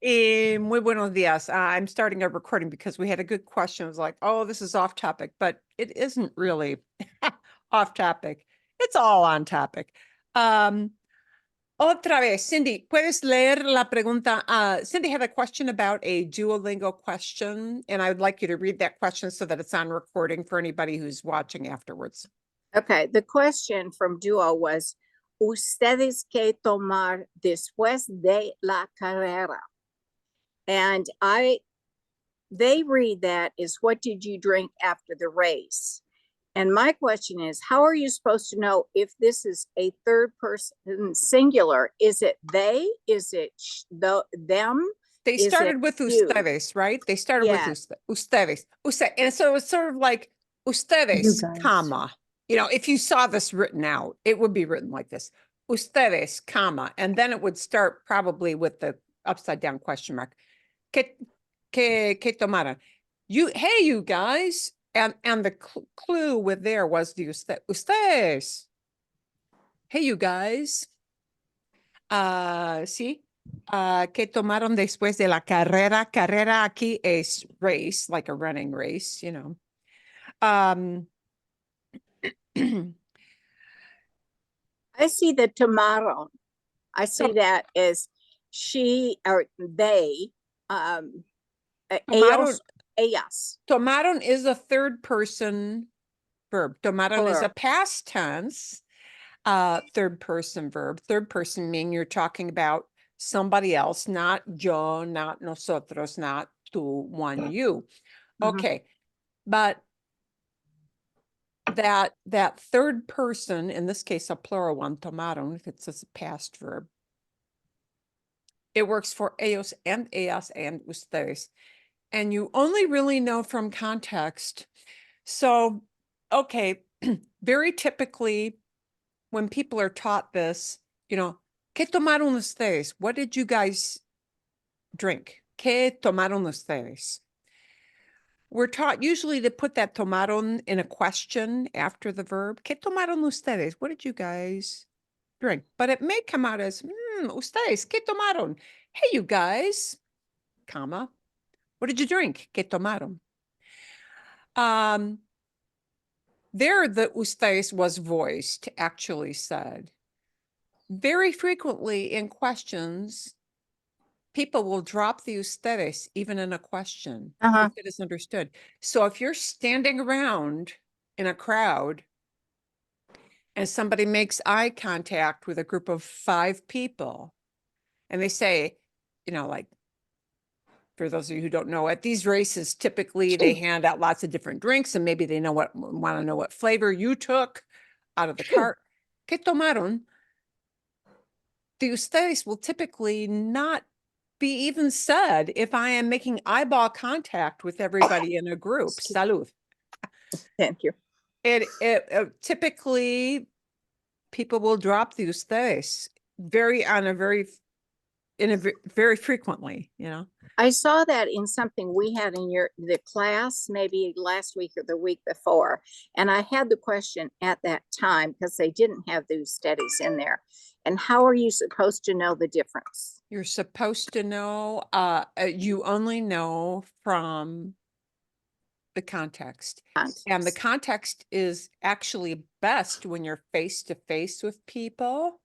Muy buenos días. I'm starting a recording because we had a good question. It was like, oh, this is off topic, but it isn't really off topic. It's all on topic. Otra vez, Cindy, ¿puedes leer la pregunta? Cindy had a question about a Duolingo question, and I would like you to read that question so that it's on recording for anybody who's watching afterwards. Okay, the question from Duo was, ¿Ustedes qué tomar después de la carrera? And they read that as, what did you drink after the race? And my question is, how are you supposed to know if this is a third person singular? Is it they? Is it them? They started with ustedes, right? They started with ustedes. And so it's sort of like ustedes, comma. You know, if you saw this written out, it would be written like this. Ustedes, comma. And then it would start probably with the upside down question mark. Que tomaron? Hey, you guys. And the clue with there was the ustedes. Hey, you guys. Sí. ¿Qué tomaron después de la carrera? Carrera aquí es race, like a running race, you know. I see the tomaron. I see that as she or they. Ellas. Tomaron is a third person verb. Tomaron is a past tense third person verb. Third person meaning you're talking about somebody else, not yo, not nosotros, not tú, one, you. Okay, but that third person, in this case a plural one, tomaron, if it's a past verb, it works for ellos and ellas and ustedes, and you only really know from context. So okay, very typically when people are taught this, you know, ¿qué tomaron ustedes? What did you guys drink? ¿Qué tomaron ustedes? We're taught usually to put that tomaron in a question after the verb. ¿Qué tomaron ustedes? What did you guys drink? But it may come out as, ustedes, ¿qué tomaron? Hey, you guys, comma, what did you drink? ¿Qué tomaron? There, the ustedes was voiced, actually said. Very frequently in questions, people will drop the ustedes even in a question if it is understood. So if you're standing around in a crowd and somebody makes eye contact with a group of 5 people and they say, you know, like, for those of you who don't know, at these races, typically they hand out lots of different drinks and maybe they want to know what flavor you took out of the cart. ¿Qué tomaron? The ustedes will typically not be even said if I am making eyeball contact with everybody in a group. Salud. Thank you. Typically people will drop the ustedes very frequently, you know. I saw that in something we had in the class, maybe last week or the week before. And I had the question at that time because they didn't have those studies in there. And how are you supposed to know the difference? You're supposed to know, you only know from the context. And the context is actually best when you're face to face with people.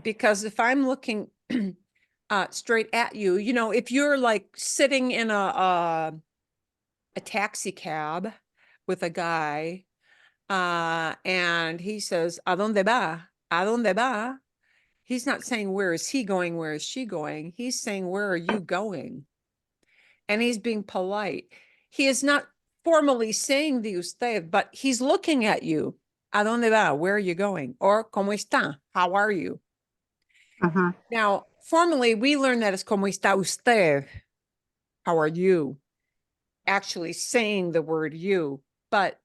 Because if I'm looking straight at you, you know, if you're like sitting in a taxi cab with a guy, and he says, ¿A dónde va? ¿A dónde va? He's not saying, where is he going? Where is she going? He's saying, where are you going? And he's being polite. He is not formally saying the usted, but he's looking at you. ¿A dónde va? Where are you going? Or, ¿Cómo está? How are you? Now, formally, we learn that as ¿Cómo está usted? How are you? Actually saying the word you. But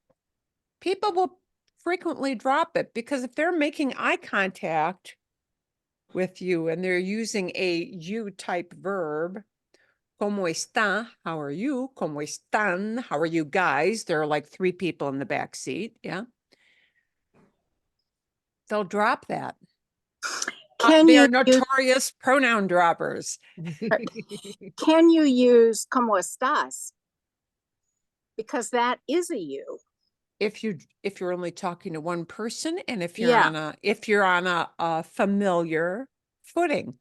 people will frequently drop it because if they're making eye contact with you and they're using a you type verb, ¿Cómo está? How are you? ¿Cómo están? How are you guys? There are like 3 people in the back seat. Yeah. They'll drop that. Can They are you use, notorious pronoun droppers. can you use como estás? Because that is a you. If you're only talking to one person, and if you're Yeah. on a familiar footing.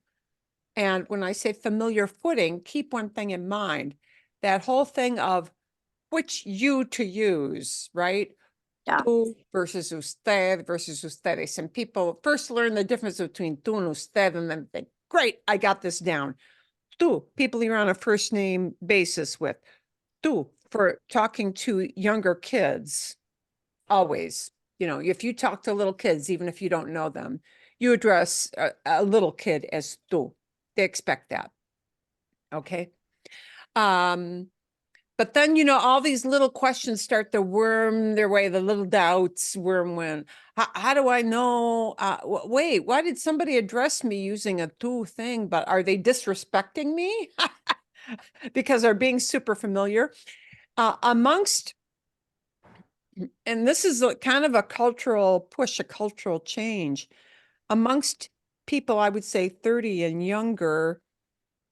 And when I say familiar footing, keep one thing in mind. That whole thing of which you to use, right? Yeah. Tú versus usted versus ustedes. And people first learn the difference between tú and usted and then think, great, I got this down. Tú, people you're on a first name basis with. Tú, for talking to younger kids, always. You know, if you talk to little kids, even if you don't know them, you address a little kid as tú. They expect that. Okay. But then, you know, all these little questions start to worm their way, the little doubts worm when, how do I know? Wait, why did somebody address me using a tú thing? But are they disrespecting me? Because they're being super familiar. Amongst, and this is kind of a cultural push, a cultural change. Amongst people, I would say 30 and younger,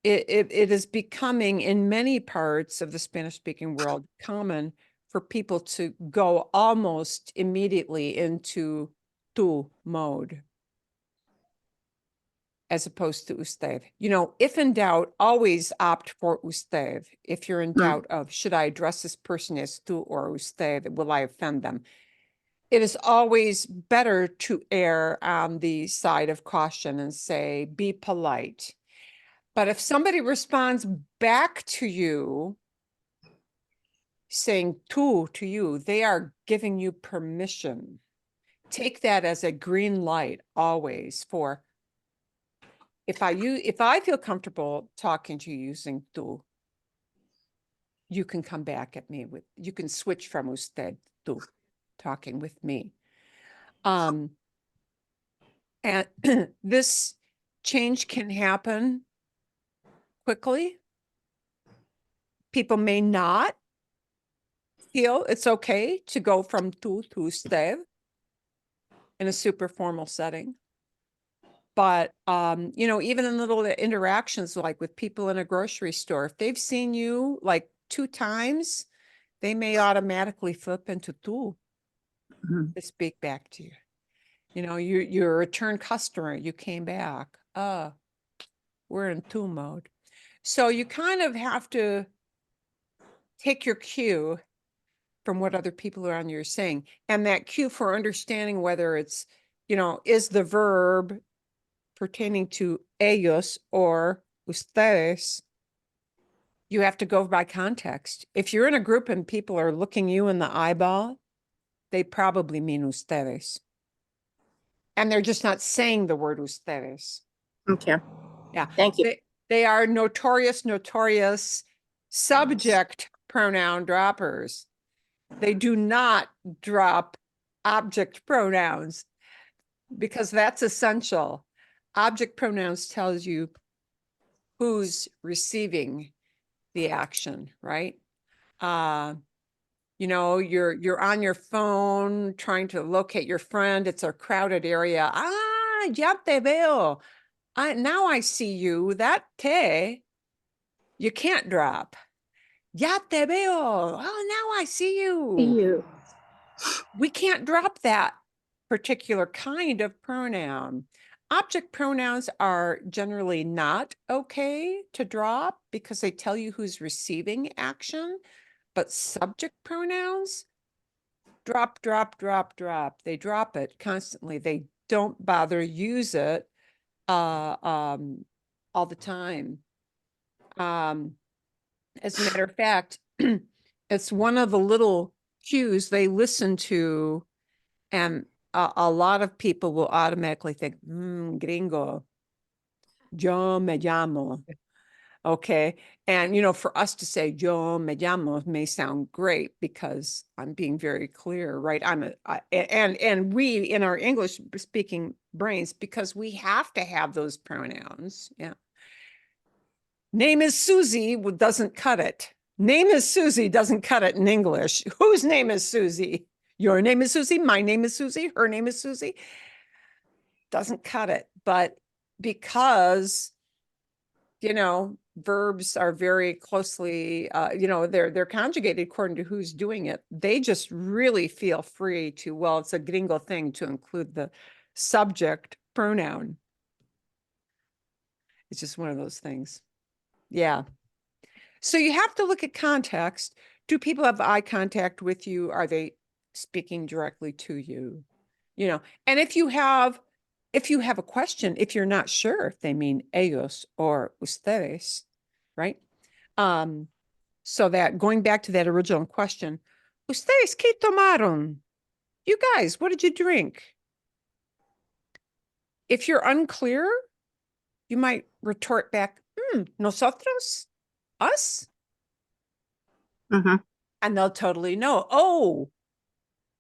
it is becoming in many parts of the Spanish speaking world common for people to go almost immediately into tú mode as opposed to usted. You know, if in doubt, always opt for usted. If you're in doubt of should I address this person as tú or usted, will I offend them? It is always better to err on the side of caution and say, be polite. But if somebody responds back to you saying tú to you, they are giving you permission. Take that as a green light always for if I feel comfortable talking to you using tú, you can come back at me with, you can switch from usted to talking with me. And this change can happen quickly. People may not feel it's okay to go from tú to usted in a super formal setting. But, you know, even in little interactions, like with people in a grocery store, if they've seen you like 2 times, they may automatically flip into tú to speak back to you. You know, you're a return customer, you came back. We're in tú mode. So you kind of have to take your cue from what other people around you are saying. And that cue for understanding whether it's, you know, is the verb pertaining to ellos or ustedes, you have to go by context. If you're in a group and people are looking you in the eyeball, they probably mean ustedes. And they're just not saying the word ustedes. Okay. Yeah. Thank you. They are notorious subject pronoun droppers. They do not drop object pronouns because that's essential. Object pronouns tells you who's receiving the action, right? You know, you're on your phone trying to locate your friend. It's a crowded area. Ya te veo. Now I see you. That te, you can't drop. Ya te veo. Oh, now I see you. You. We can't drop that particular kind of pronoun. Object pronouns are generally not okay to drop because they tell you who's receiving action, but subject pronouns, drop, drop, drop, drop. They drop it constantly. They don't bother use it all the time. As a matter of fact, it's one of the little cues they listen to, and a lot of people will automatically think, gringo, yo me llamo. Okay. And, you know, for us to say yo me llamo may sound great because I'm being very clear, right? And we in our English speaking brains, because we have to have those pronouns. Yeah. Name is Susie doesn't cut it. Name is Susie doesn't cut it in English. Whose name is Susie? Your name is Susie. My name is Susie. Her name is Susie. Doesn't cut it. But because, verbs are very closely, they're conjugated according to who's doing it. They just really feel free to, well, it's a gringo thing to include the subject pronoun. It's just one of those things. Yeah. So you have to look at context. Do people have eye contact with you? Are they speaking directly to you? And if you have a question, if you're not sure if they mean ellos or ustedes, right? So that going back to that original question, ustedes qué tomaron? You guys, what did you drink? If you're unclear, you might retort back, nosotros, us, Mhm. and they'll totally know. Oh,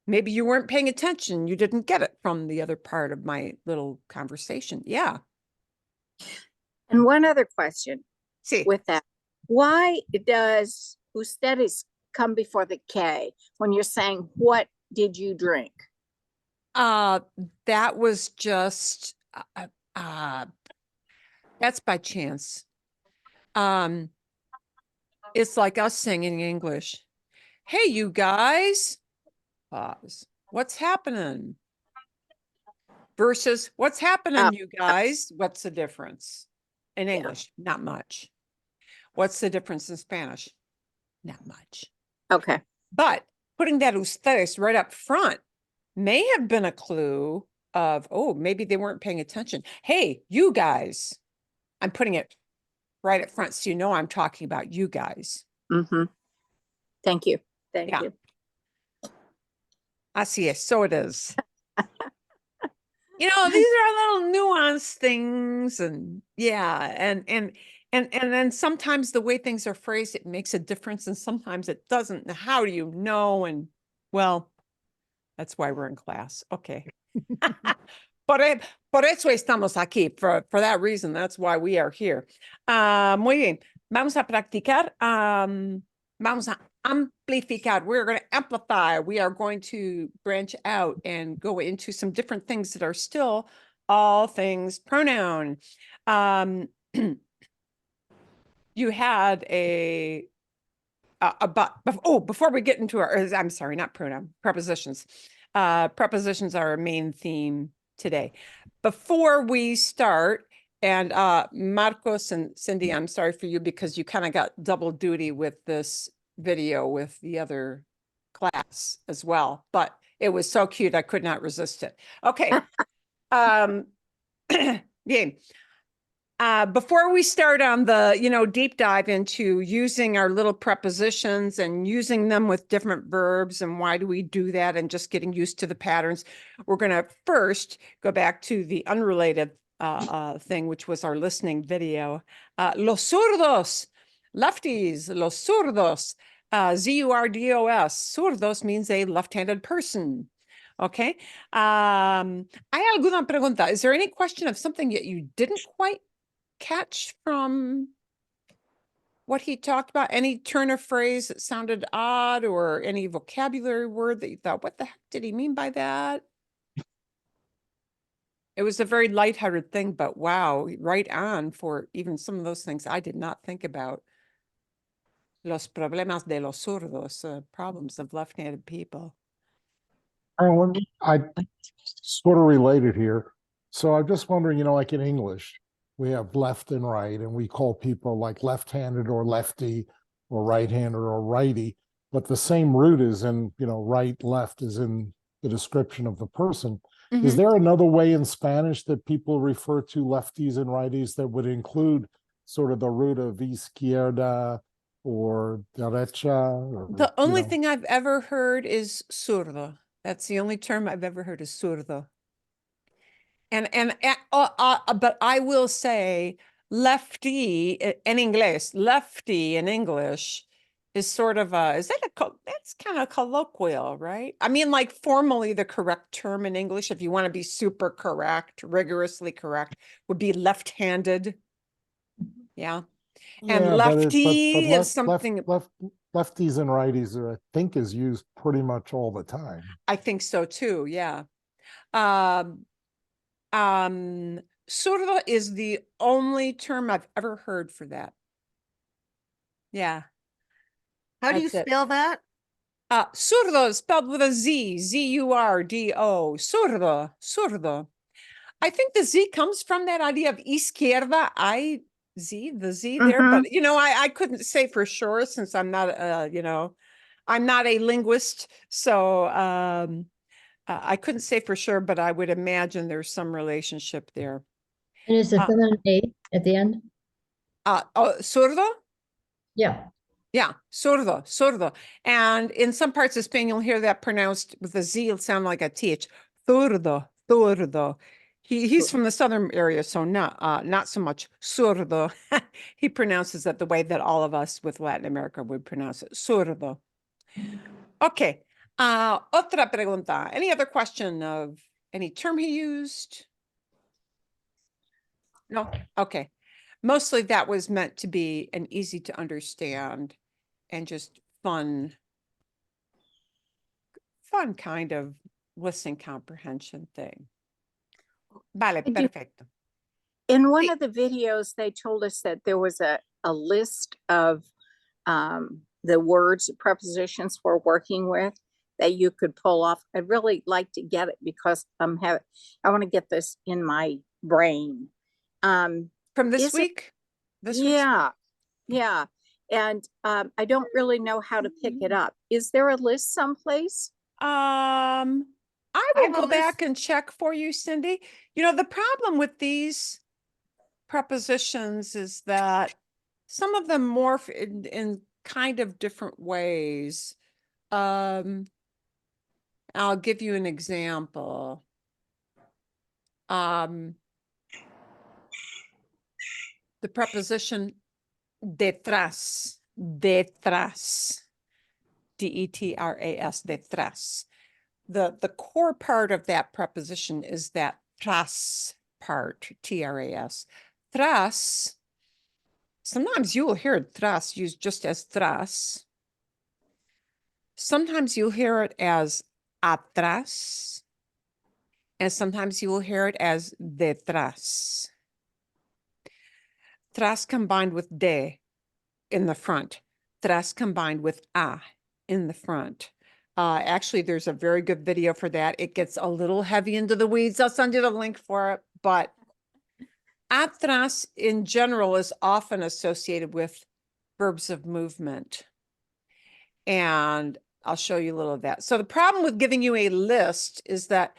maybe you weren't paying attention. You didn't get it from the other part of my little conversation. Yeah. And one other question See, with that. Why does ustedes come before the K when you're saying, what did you drink? that was just, that's by chance. It's like us singing English. Hey, you guys, pause. What's happening? Versus what's happening, you guys? What's the difference? In English, not much. What's the difference in Spanish? Not much. Okay. But putting that ustedes right up front may have been a clue of, oh, maybe they weren't paying attention. Hey, you guys. I'm putting it right up front so I'm talking about you guys. Mm-hmm. Thank you. Thank you. Así es, so it is. These are little nuanced things, and and then sometimes the way things are phrased, it makes a difference, and sometimes it doesn't. How do you know? And well, that's why we're in class. Okay. Por eso estamos aquí. For that reason, that's why we are here. Muy bien. Vamos a practicar. Vamos a amplificar. We're going to amplify. We are going to branch out and go into some different things that are still all things pronoun. You had before we get into I'm sorry, not pronoun, prepositions. Prepositions are our main theme today. Before we start, and Marcos and Cindy, I'm sorry for you because you kind of got double duty with this video with the other class as well, but it was so cute I could not resist it. Okay. Game. Before we start on the, deep dive into using our little prepositions and using them with different verbs and why do we do that and just getting used to the patterns, we're going to first go back to the unrelated thing, which was our listening video. Los zurdos, lefties, los zurdos, Z-U-R-D-O-S. Zurdos means a left-handed person. Okay. Hay alguna pregunta? Is there any question of something that you didn't quite catch from what he talked about? Any turn of phrase that sounded odd or any vocabulary word that you thought, what the heck did he mean by that? It was a very lighthearted thing, but wow, right on for even some of those things I did not think about. Los problemas de los zurdos, problems of left-handed people. I sort of related here. So I'm just wondering, like in English, we have left and right, and we call people like left-handed or lefty or right-handed or righty, but the same root is in, right, left is in the description of the person. Is there another way in Spanish that people refer to lefties and righties that would include sort of the root of izquierda or derecha? Or, The only thing I've ever heard is zurdo. That's the only term I've ever heard is zurdo. But I will say lefty in English, lefty in English is sort of that's kind of colloquial, right? I mean, like formally the correct term in English, if you want to be super correct, rigorously correct, would be left-handed. Yeah. And lefty is something. Lefties and righties are, I think, is used pretty much all the time. I think so too. Yeah. Surdo is the only term I've ever heard for that. Yeah. How do you That's it. spell that? Surdo is spelled with a Z, Z-U-R-D-O, surdo, surdo. I think the Z comes from that idea of izquierda, the Z there, but you know, I couldn't say for sure since I'm not, you know, I'm not a linguist. So I couldn't say for sure, but I would imagine there's some relationship there. And is the feminine A at the end? Surdo? Yeah. Yeah, sordo, sordo. And in some parts of Spain, you'll hear that pronounced with a Z, it'll sound like a TH. Zurdo, zurdo. He's from the southern area, so not so much sordo. He pronounces it the way that all of us with Latin America would pronounce it, sordo. Okay, otra pregunta. Any other question of any term he used? No? Okay. Mostly that was meant to be an easy to understand and just fun kind of listening comprehension thing. Vale, I do- perfecto. In one Sí. of the videos, they told us that there was a list of the words, prepositions we're working with that you could pull off. I'd really like to get it because I want to get this in my brain. From this Is it- week? This week's- Yeah, yeah. And I don't really know how to pick it up. Is there a list someplace? I I will have a go back list. and check for you, Cindy. You know, the problem with these prepositions is that some of them morph in kind of different ways. I'll give you an example. The preposition detrás, detrás, D-E-T-R-A-S, detrás. The core part of that preposition is that tras part, T-R-A-S. Tras, sometimes you will hear tras used just as tras. Sometimes you'll hear it as atrás. And sometimes you will hear it as detrás. Tras combined with de in the front. Tras combined with a in the front. Actually, there's a very good video for that. It gets a little heavy into the weeds. I'll send you the link for it. But atrás in general is often associated with verbs of movement. And I'll show you a little of that. So the problem with giving you a list is that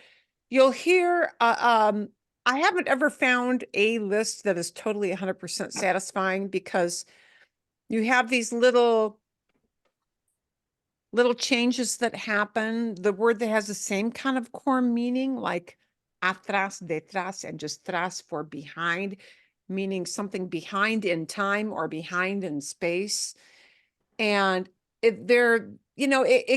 you'll hear, I haven't ever found a list that is totally 100% satisfying because you have these little changes that happen. The word that has the same kind of core meaning, like atrás, detrás, and just tras for behind, meaning something behind in time or behind in space. And it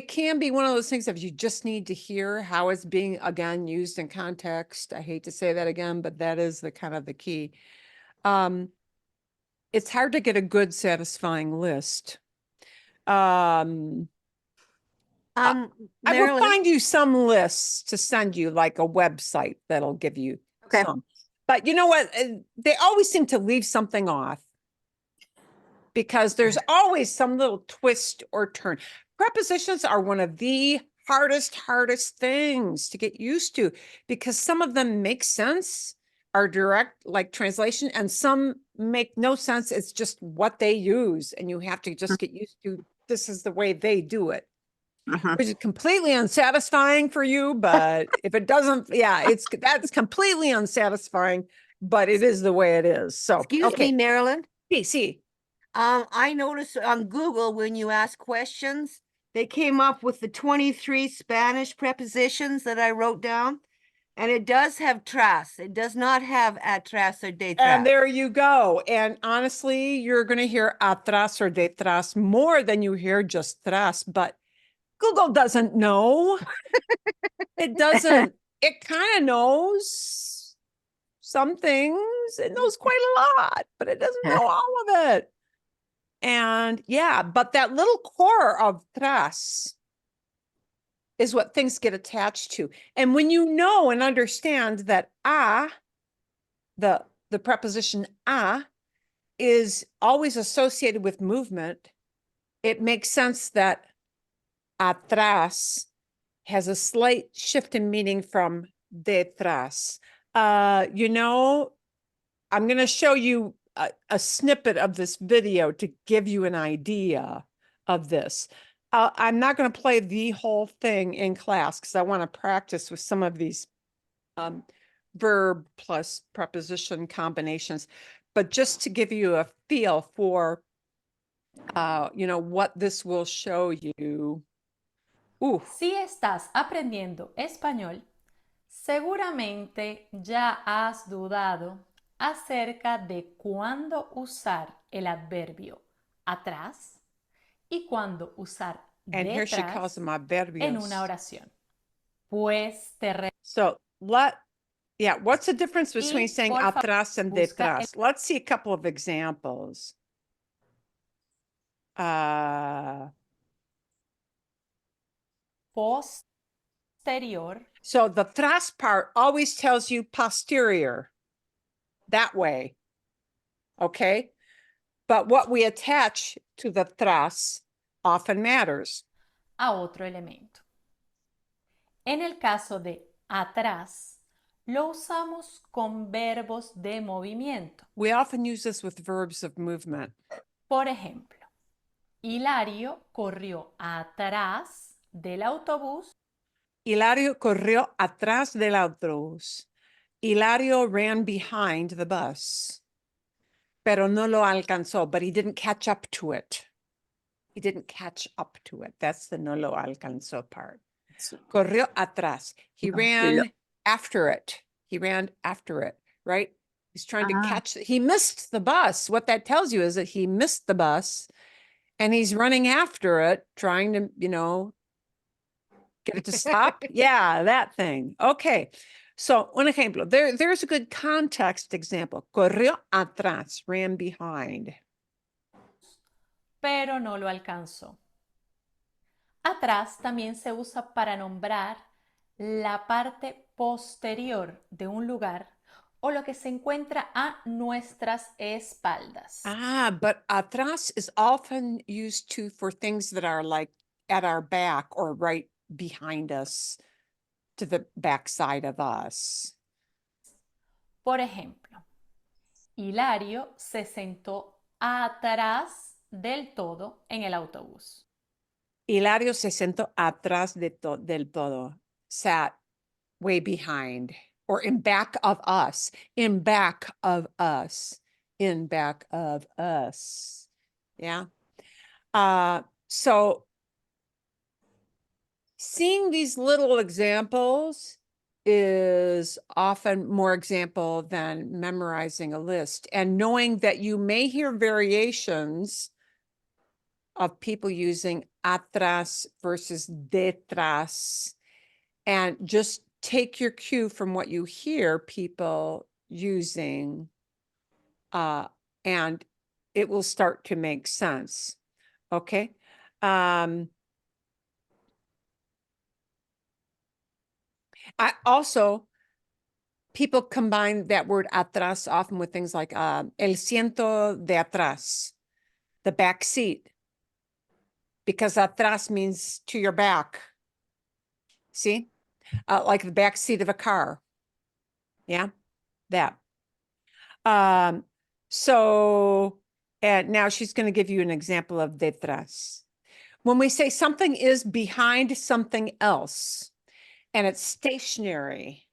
can be one of those things that you just need to hear how it's being, again, used in context. I hate to say that again, but that is the kind of the key. It's hard to get a good, satisfying list. I will Marilyn, find you some lists to send you, like a website that'll give you Okay. some. But you know what? They always seem to leave something off because there's always some little twist or turn. Prepositions are one of the hardest things to get used to because some of them make sense, are direct like translation, and some make no sense. It's just what they use, and you have to just get used to this is the way they do it. Which is completely unsatisfying for you, but if it doesn't, that's completely unsatisfying, but it is the way it is. So, excuse me, Marilyn. see. I noticed on Google when you ask questions, they came up with the 23 Spanish prepositions that I wrote down. And it does have tras. It does not have atrás or detrás. And there you go. And honestly, you're going to hear atrás or detrás more than you hear just tras, but Google doesn't know. It doesn't. It kind of knows some things. It knows quite a lot, but it doesn't know all of it. And yeah, but that little core of tras is what things get attached to. And when you know and understand that the preposition a is always associated with movement, it makes sense that atrás has a slight shift in meaning from detrás. You know, I'm going to show you a snippet of this video to give you an idea of this. I'm not going to play the whole thing in class because I want to practice with some of these verb plus preposition combinations, but just to give you a feel for, you know, what this will show you. Si estás aprendiendo español, seguramente ya has dudado acerca de cuándo usar el adverbio atrás y cuándo usar And here she calls detrás them en una adverbios. oración. Pues te So what's the difference between Y, saying por favor, atrás and busca el- detrás? Let's see a couple of examples. posterior So the tras part always tells you posterior, that way. Okay? But what we attach to the tras often matters. a otro elemento. En el caso de atrás, lo usamos con verbos de movimiento. We often use this with verbs of movement. Por ejemplo, Hilario corrió atrás del autobús Hilario corrió atrás del autobús. Hilario ran behind the bus. Pero no lo alcanzó, but he didn't catch up to it. He didn't catch up to it. That's the no lo alcanzó part. Corrió atrás. He ran after it. He ran after it, right? He's trying to catch, he missed the bus. What that tells you is that he missed the bus and he's running after it, trying to, you know, get it to stop. Yeah, that thing. Okay. So, un ejemplo, there's a good context example. Corrió atrás, ran behind. pero no lo alcanzó. Atrás también se usa para nombrar la parte posterior de un lugar o lo que se encuentra a nuestras espaldas. But atrás is often used to for things that are like at our back or right behind us, to the back side of us. Por ejemplo, Hilario se sentó atrás del todo en el autobús. Hilario se sentó atrás del todo, sat way behind, or in back of us, in back of us, in back of us. Yeah. So seeing these little examples is often more example than memorizing a list, and knowing that you may hear variations of people using atrás versus detrás, and just take your cue from what you hear people using, and it will start to make sense. Okay. I also, people combine that word atrás often with things like el asiento de atrás, the back seat, because atrás means to your back. See, like the back seat of a car. Yeah, that. So, and now she's going to give you an example of detrás. When we say something is behind something else and it's stationary,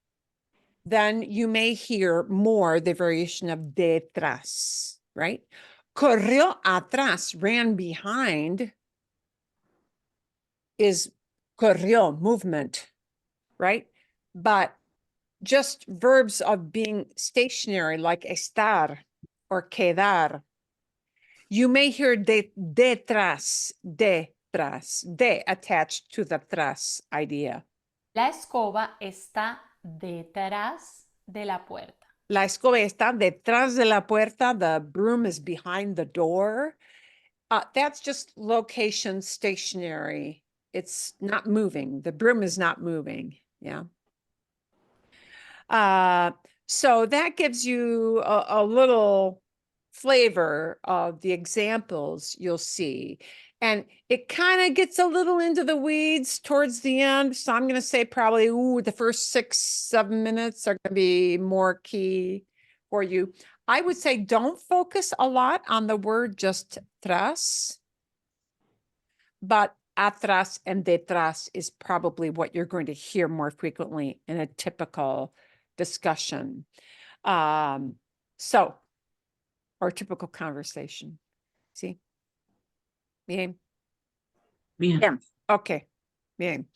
then you may hear more the variation of detrás, right? Corrió atrás, ran behind, is corrió, movement, right? But just verbs of being stationary, like estar or quedar, you may hear detrás, de attached to the tras idea. La escoba está detrás de la puerta. La escoba está detrás de la puerta. The broom is behind the door. That's just location stationary. It's not moving. The broom is not moving. Yeah. So that gives you a little flavor of the examples you'll see. And it kind of gets a little into the weeds towards the end. So I'm going to say probably, the first 6-7 minutes are going to be more key for you. I would say don't focus a lot on the word just tras, but atrás and detrás is probably what you're going to hear more frequently in a typical discussion. So, or typical conversation. See? Bien. Bien. Okay. Bien.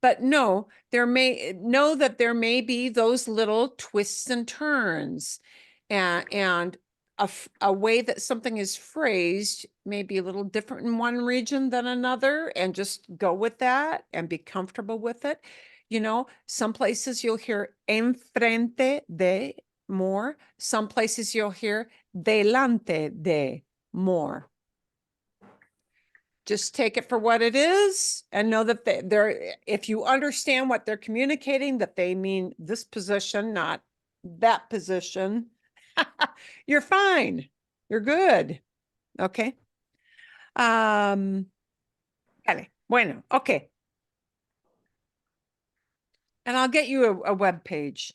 But know that there may be those little twists and turns, and a way that something is phrased may be a little different in one region than another, and just go with that and be comfortable with it. You know, some places you'll hear enfrente de more. Some places you'll hear delante de more. Just take it for what it is and know that they're, if you understand what they're communicating, that they mean this position, not that position, you're fine. You're good. Okay. Vale. Bueno. Okay. And I'll get you a web page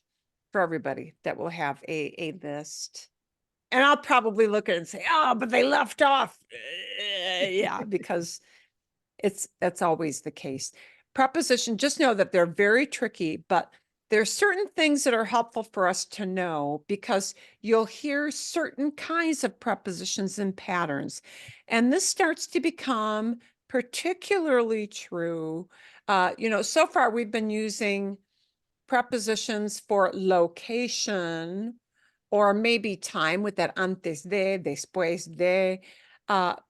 for everybody that will have a list. And I'll probably look at it and say, oh, but they left off. Yeah, because that's always the case. Preposition, just know that they're very tricky, but there's certain things that are helpful for us to know, because you'll hear certain kinds of prepositions and patterns. And this starts to become particularly true. So far we've been using prepositions for location, or maybe time with that antes de, después de,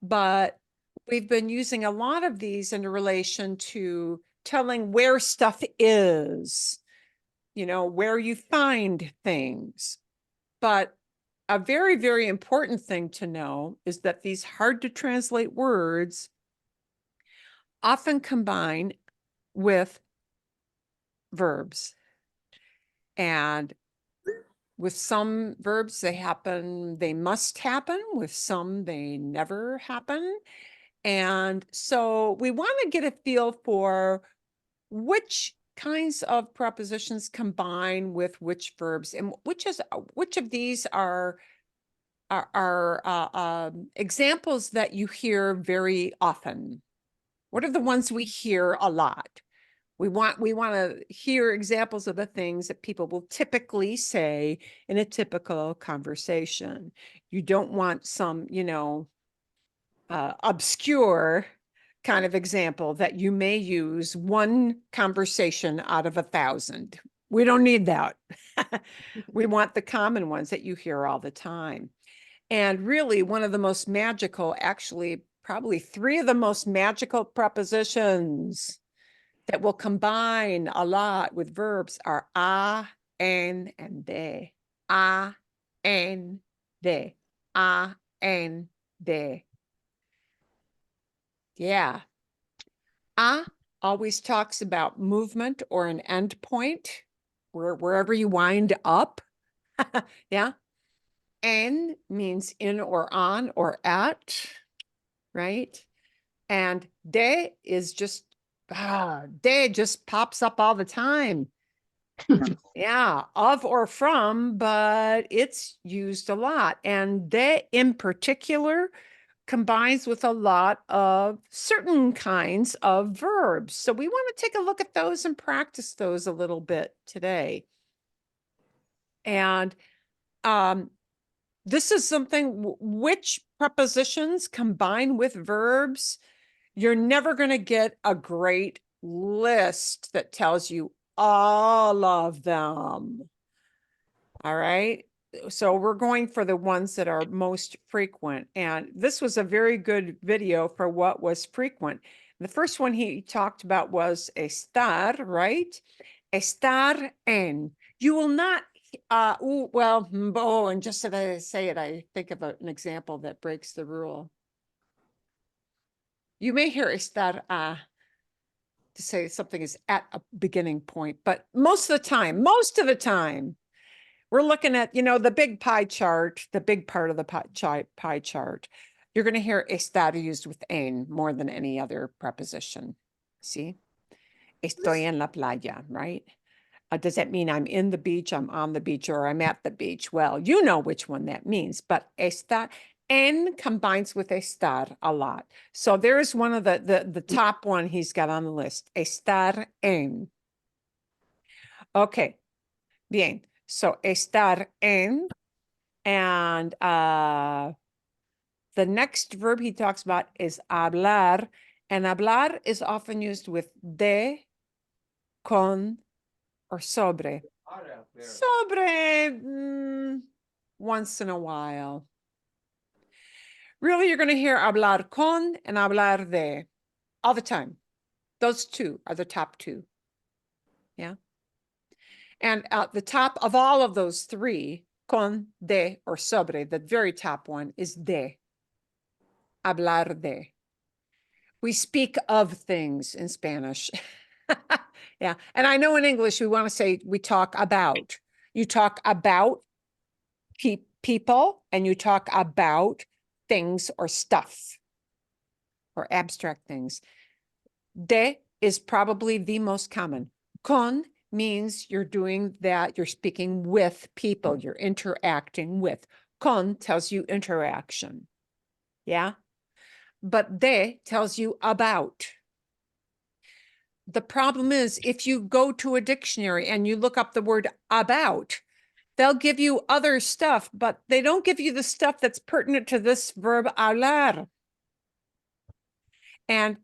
but we've been using a lot of these in relation to telling where stuff is, where you find things. But a very, very important thing to know is that these hard to translate words often combine with verbs. And with some verbs, they must happen. With some, they never happen. And so we want to get a feel for which kinds of prepositions combine with which verbs, and which of these are examples that you hear very often. What are the ones we hear a lot? We want to hear examples of the things that people will typically say in a typical conversation. You don't want some, obscure kind of example that you may use one conversation out of 1,000. We don't need that. We want the common ones that you hear all the time. And really, one of the most magical, actually, probably 3 of the most magical prepositions that will combine a lot with verbs are a, en, and de. A, en, de. A, en, de. Yeah. A always talks about movement or an end point, wherever you wind up. Yeah. En means in or on or at, right? And de is just, de just pops up all the time. Yeah, of or from, but it's used a lot. And de in particular combines with a lot of certain kinds of verbs. So we want to take a look at those and practice those a little bit today. And this is something, which prepositions combine with verbs. You're never going to get a great list that tells you all of them. All right. So we're going for the ones that are most frequent. And this was a very good video for what was frequent. The first one he talked about was estar, right? Estar en. You will not, and just as I say it, I think of an example that breaks the rule. You may hear estar to say something is at a beginning point, but most of the time, we're looking at, you know, the big pie chart, the big part of the pie chart. You're going to hear estar used with en more than any other preposition. See? Estoy en la playa, right? Does that mean I'm in the beach, I'm on the beach, or I'm at the beach? Well, you know which one that means, but estar, en combines with estar a lot. So there's one of the top one he's got on the list, estar en. Okay, bien. So estar en, and the next verb he talks about is hablar, and hablar is often used with de, con, or sobre. Sobre, once in a while. Really, you're going to hear hablar con and hablar de all the time. Those two are the top two. Yeah. And at the top of all of those three, con, de, or sobre, the very top one is de. Hablar de. We speak of things in Spanish. Yeah. And I know in English, we want to say we talk about. You talk about people and you talk about things or stuff or abstract things. De is probably the most common. Con means you're doing that, you're speaking with people, you're interacting with. Con tells you interaction. Yeah. But de tells you about. The problem is if you go to a dictionary and you look up the word about, they'll give you other stuff, but they don't give you the stuff that's pertinent to this verb hablar. And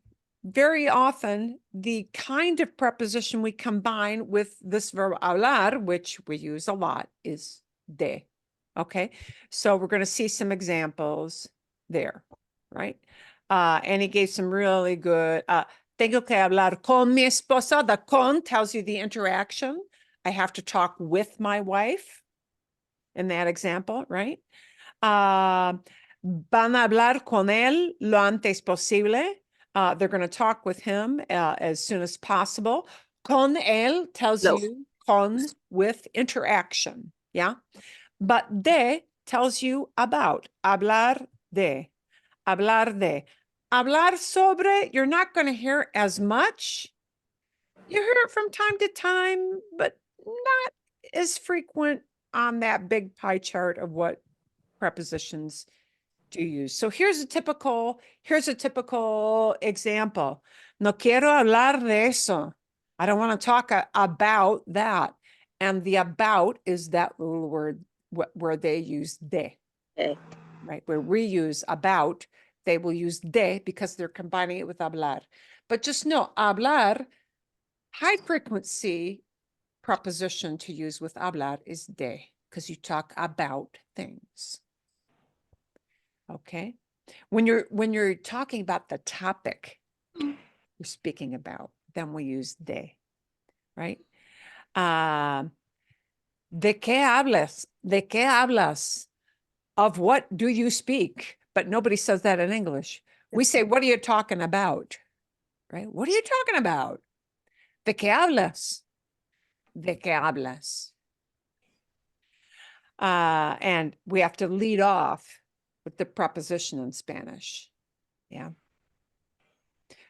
very often, the kind of preposition we combine with this verb hablar, which we use a lot, is de. Okay, so we're going to see some examples there, right? And he gave some really good, tengo que hablar con mi esposa. The con tells you the interaction. I have to talk with my wife in that example, right? Van a hablar con él lo antes posible. They're going to talk with him as soon as possible. Con él tells No. you con with interaction. Yeah. But de tells you about. Hablar de. Hablar de. Hablar sobre, you're not going to hear as much. You hear it from time to time, but not as frequent on that big pie chart of what prepositions do you use. So here's a typical example. No quiero hablar de eso. I don't want to talk about that. And the about is that little word where they use de. Okay. Right? Where we use about, they will use de because they're combining it with hablar. But just know, hablar, high frequency preposition to use with hablar is de, because you talk about things. Okay. When you're talking about the topic you're speaking about, then we use de, right? ¿De qué hablas? ¿De qué hablas? Of what do you speak? But nobody says that in English. We say, what are you talking about? Right? What are you talking about? ¿De qué hablas? ¿De qué hablas? And we have to lead off with the preposition in Spanish. Yeah.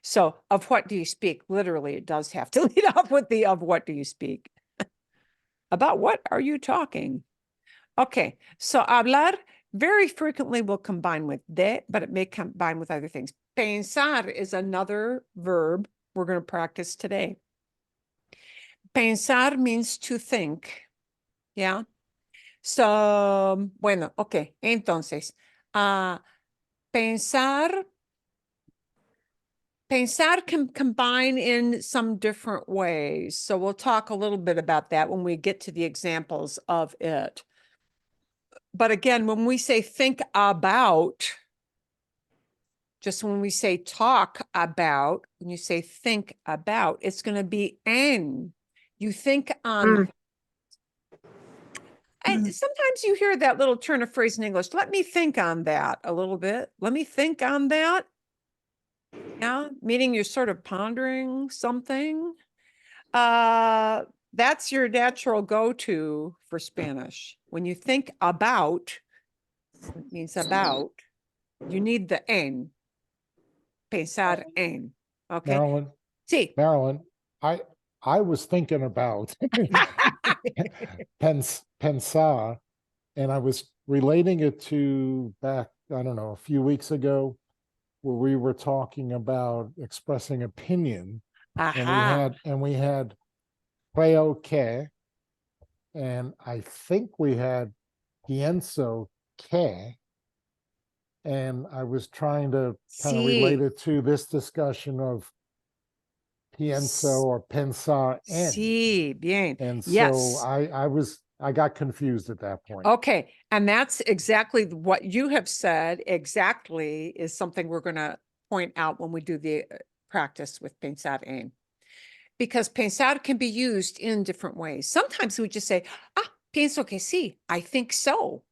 So of what do you speak? Literally, it does have to lead off with the of what do you speak? About what are you talking? Okay, so hablar very frequently will combine with de, but it may combine with other things. Pensar is another verb we're going to practice today. Pensar means to think. Yeah. So, bueno, okay. Entonces, pensar can combine in some different ways. So we'll talk a little bit about that when we get to the examples of it. But again, when we say think about, just when we say talk about, when you say think about, it's going to be en. You think on. And sometimes you hear that little turn of phrase in English. Let me think on that a little bit. Let me think on that. Yeah, meaning you're sort of pondering something. that's your natural go-to for Spanish. When you think about, it means about, you need the en. Pensar en. Okay. Marilyn, Sí. Marilyn, I was thinking about pensar, and I was relating it to back, I don't know, a few weeks ago, where we were talking about expressing opinion, Aha. and we had creo que, and I think we had pienso que, and I was trying to kind of relate Sí. it to this discussion of pienso or pensar en. Sí. Bien. And so Yes. I got confused at that point. Okay. And that's exactly what you have said exactly is something we're going to point out when we do the practice with pensar en. Because pensar can be used in different ways. Sometimes we just say, pienso que sí, I think so.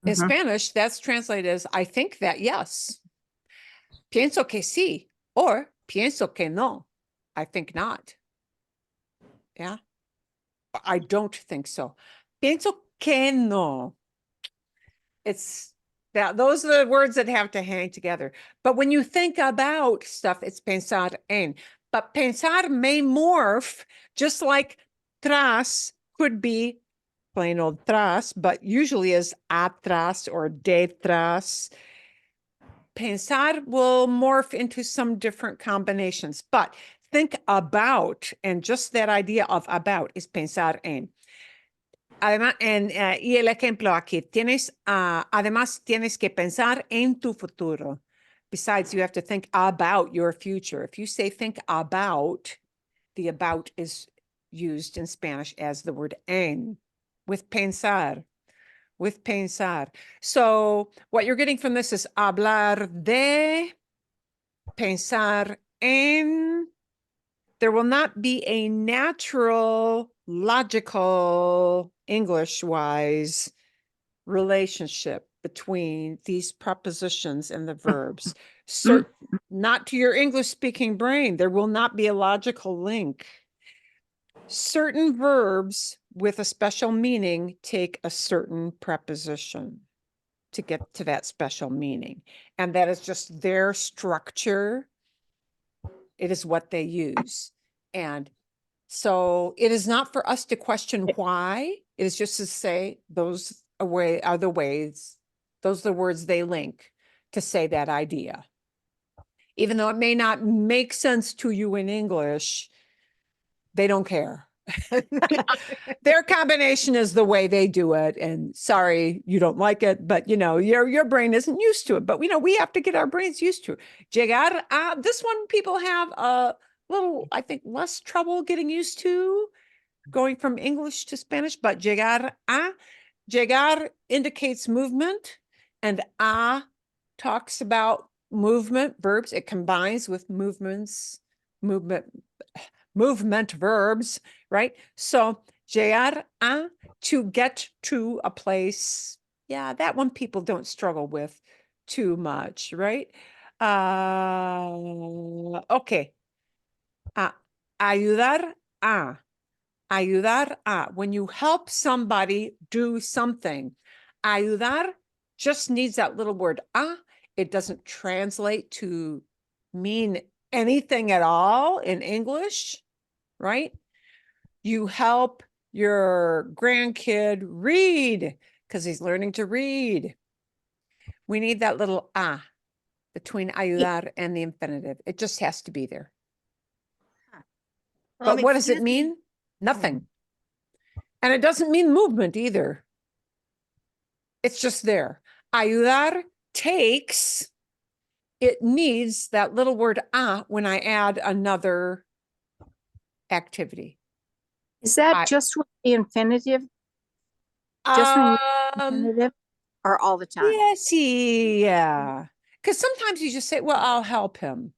In Mhm. Spanish, that's translated as I think that, yes. Pienso que sí, or pienso que no, I think not. Yeah. I don't think so. Pienso que no. It's that those are the words that have to hang together. But when you think about stuff, it's pensar en. But pensar may morph, just like tras could be plain old tras, but usually is atrás or detrás. Pensar will morph into some different combinations, but think about, and just that idea of about is pensar en. Además, y el ejemplo aquí, además tienes que pensar en tu futuro. Besides, you have to think about your future. If you say think about, the about is used in Spanish as the word en, with pensar. So what you're getting from this is hablar de, pensar en. There will not be a natural, logical, English-wise relationship between these prepositions and the verbs. Not to your English-speaking brain. There will not be a logical link. Certain verbs with a special meaning take a certain preposition to get to that special meaning. And that is just their structure. It is what they use. And so it is not for us to question why. It is just to say those are the ways, those are the words they link to say that idea. Even though it may not make sense to you in English, they don't care. Their combination is the way they do it. And sorry, you don't like it, but you know, your brain isn't used to it. But we know we have to get our brains used to it. Llegar a, this one people have a little, I think, less trouble getting used to going from English to Spanish, but llegar indicates movement, and talks about movement verbs. It combines with movement verbs, right? So llegar a, to get to a place. Yeah, that one people don't struggle with too much, right? Okay. Ayudar a. Ayudar a. When you help somebody do something, ayudar just needs that little word a. It doesn't translate to mean anything at all in English, right? You help your grandkid read because he's learning to read. We need that little a between ayudar and the infinitive. It just has to be there. But what does it Excuse me. mean? Nothing. And it doesn't mean movement either. It's just there. Ayudar takes, it needs that little word a when I add another activity. Is that just with the infinitive? Just when you infinitive, or all the time? Yes, yeah. Because sometimes you just say, well, I'll help him.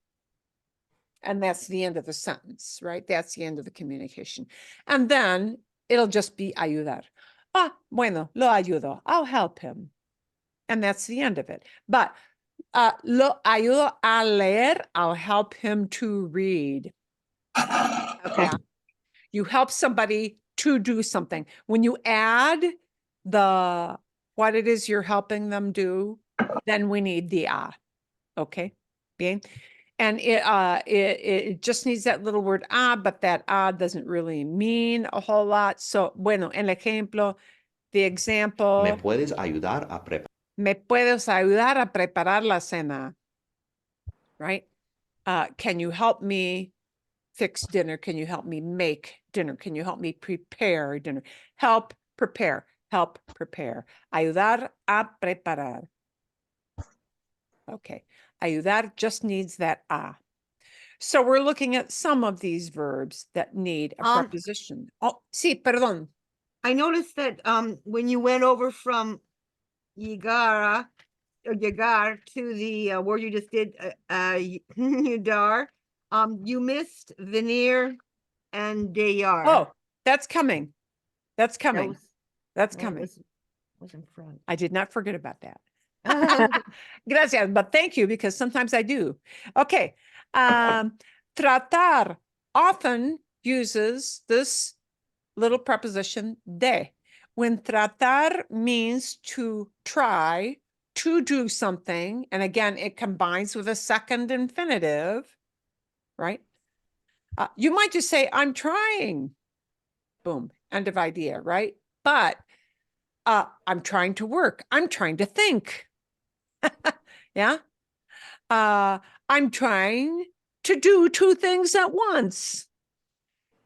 And that's the end of the sentence, right? That's the end of the communication. And then it'll just be ayudar. Bueno, lo ayudo. I'll help him. And that's the end of it. But lo ayudo a leer, I'll help him to read. Okay. Yeah. You help somebody to do something. When you add the what it is you're helping them do, then we need the okay. Bien. And it just needs that little word but that doesn't really mean a whole lot. So, bueno, el ejemplo, the example. ¿Me puedes ayudar a preparar? ¿Me puedes ayudar a preparar la cena? Right? Can you help me fix dinner? Can you help me make dinner? Can you help me prepare dinner? Help prepare. Help prepare. Ayudar a preparar. Okay. Ayudar just needs that So we're looking at some of these verbs that need a preposition. Oh, sí, perdón. I noticed that when you went over from llegar to the word you just did, yudar, you missed veneer and deyar. Oh, that's coming. That's That coming. was- That's that coming. was in front. I did not forget about that. Gracias, but thank you because sometimes I do. Okay. Tratar often uses this little preposition de. When tratar means to try to do something, and again, it combines with a second infinitive, right? You might just say, I'm trying. Boom, end of idea, right? But I'm trying to work. I'm trying to think. Yeah. I'm trying to do two things at once.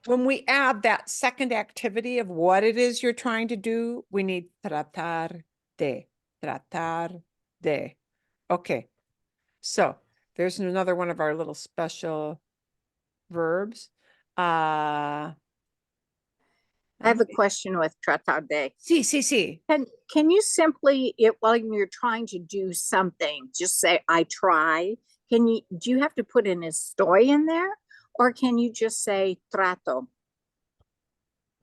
When we add that second activity of what it is you're trying to do, we need tratar de. Tratar de. Okay. So there's another one of our little special verbs. I have a question with tratar de. Sí, sí, sí. Can you simply, while you're trying to do something, just say, I try? Do you have to put an estoy in there? Or can you just say trato?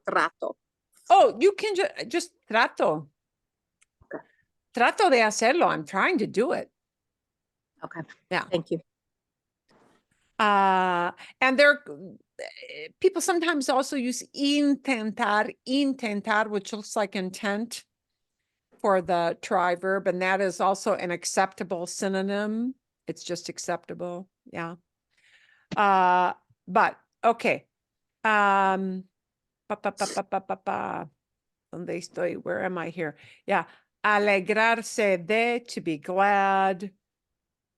Trato. Oh, you can just trato. Okay. Trato de hacerlo. I'm trying to do it. Okay. Yeah. Thank you. And people sometimes also use intentar, which looks like intent for the try verb, and that is also an acceptable synonym. It's just acceptable. Yeah. But okay. ¿Dónde estoy? Where am I here? Yeah. Alegrarse de, to be glad,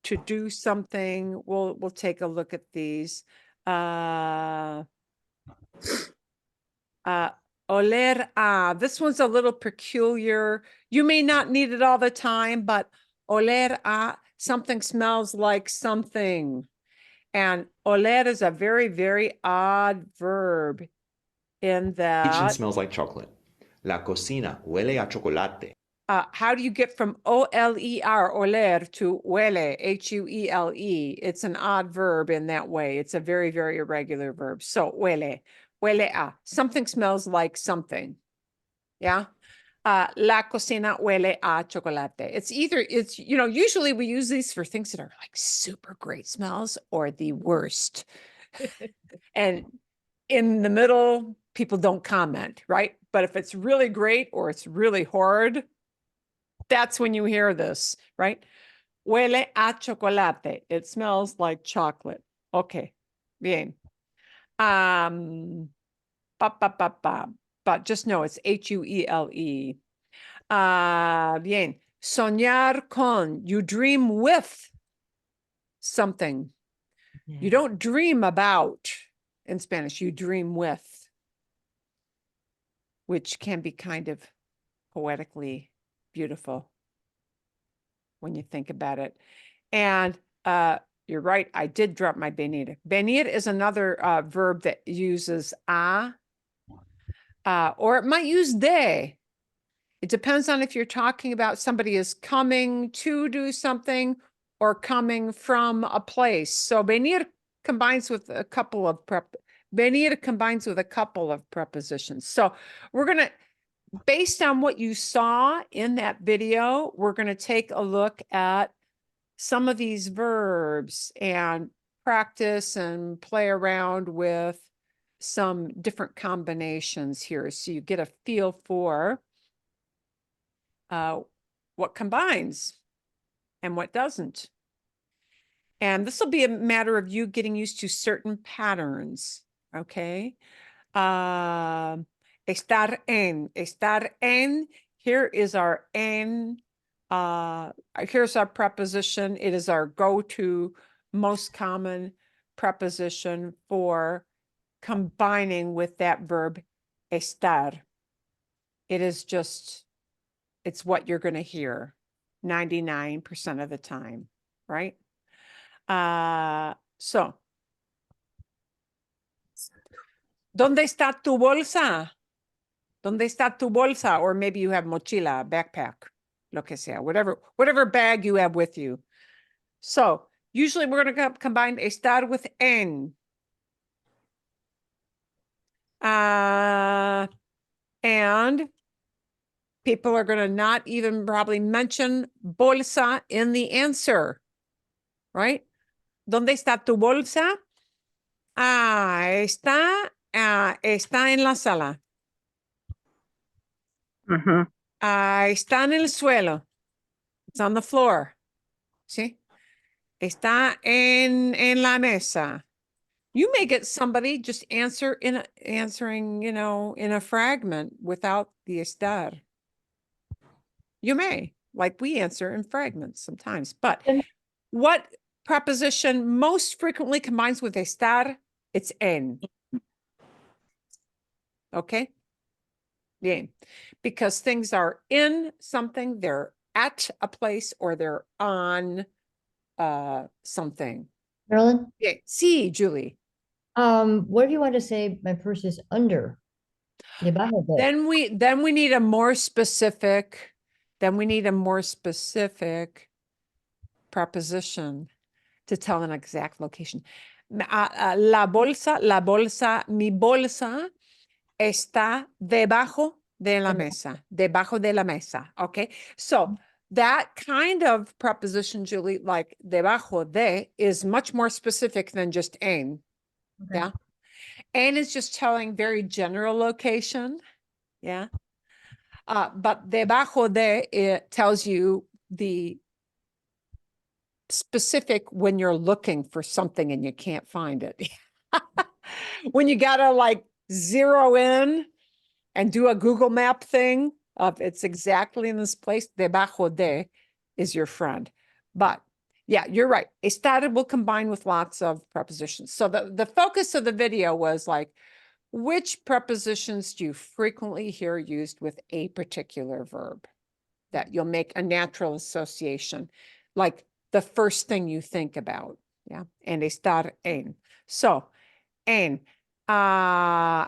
to do something. We'll take a look at these. Oler a, this one's a little peculiar. You may not need it all the time, but oler a, something smells like something. And oler is a very, very odd verb in The kitchen that. smells like chocolate. La cocina huele a chocolate. How do you get from O-L-E-R, oler, to huele, H-U-E-L-E? It's an odd verb in that way. It's a very, very irregular verb. So huele, huele a. Something smells like something. Yeah. La cocina huele a chocolate. It's usually we use these for things that are like super great smells or the worst. And in the middle, people don't comment, right? But if it's really great or it's really horrid, that's when you hear this, right? Huele a chocolate. It smells like chocolate. Okay. Bien. But just know it's H-U-E-L-E. Bien. Soñar con. You dream with something. You don't dream about in Spanish. You dream with, which can be kind of poetically beautiful when you think about it. And you're right, I did drop my venir. Venir is another verb that uses a, or it might use de. It depends on if you're talking about somebody is coming to do something or coming from a place. So venir combines with a couple of prepositions. So we're going to, based on what you saw in that video, we're going to take a look at some of these verbs and practice and play around with some different combinations here so you get a feel for what combines and what doesn't. And this will be a matter of you getting used to certain patterns, okay? Estar en, here is our en, here's our preposition. It is our go-to, most common preposition for combining with that verb estar. It is just, it's what you're going to hear 99% of the time, right? So, ¿dónde está tu bolsa? ¿Dónde está tu bolsa? Or maybe you have mochila, backpack, lo que sea, whatever bag you have with you. So, usually we're going to combine estar with en. And people are going to not even probably mention bolsa in the answer, right? ¿Dónde está tu bolsa? Está en la sala. Está en el suelo. It's on the floor. ¿Sí? Está en la mesa. You may get somebody just answering, you know, in a fragment without the estar. You may, like we answer in fragments sometimes, but what preposition most frequently combines with estar? It's en. Okay? Bien. Because things are in something, they're at a place, or they're on something. Marilyn, Yeah. See, Julie. what if you want to say my purse is under? Debajo de. Then we need a more specific, preposition to tell an exact location. La bolsa, mi bolsa está debajo de la mesa, okay? So that kind of preposition, Julie, like debajo de, is much more specific than just en, Okay. yeah? En is just telling very general location, yeah? But debajo de, it tells you the specific when you're looking for something and you can't find it. When you gotta like zero in and do a Google map thing of it's exactly in this place, debajo de is your friend. But yeah, you're right. Estar will combine with lots of prepositions. So the focus of the video was like, which prepositions do you frequently hear used with a particular verb that you'll make a natural association, like the first thing you think about, yeah? And estar en. So, en la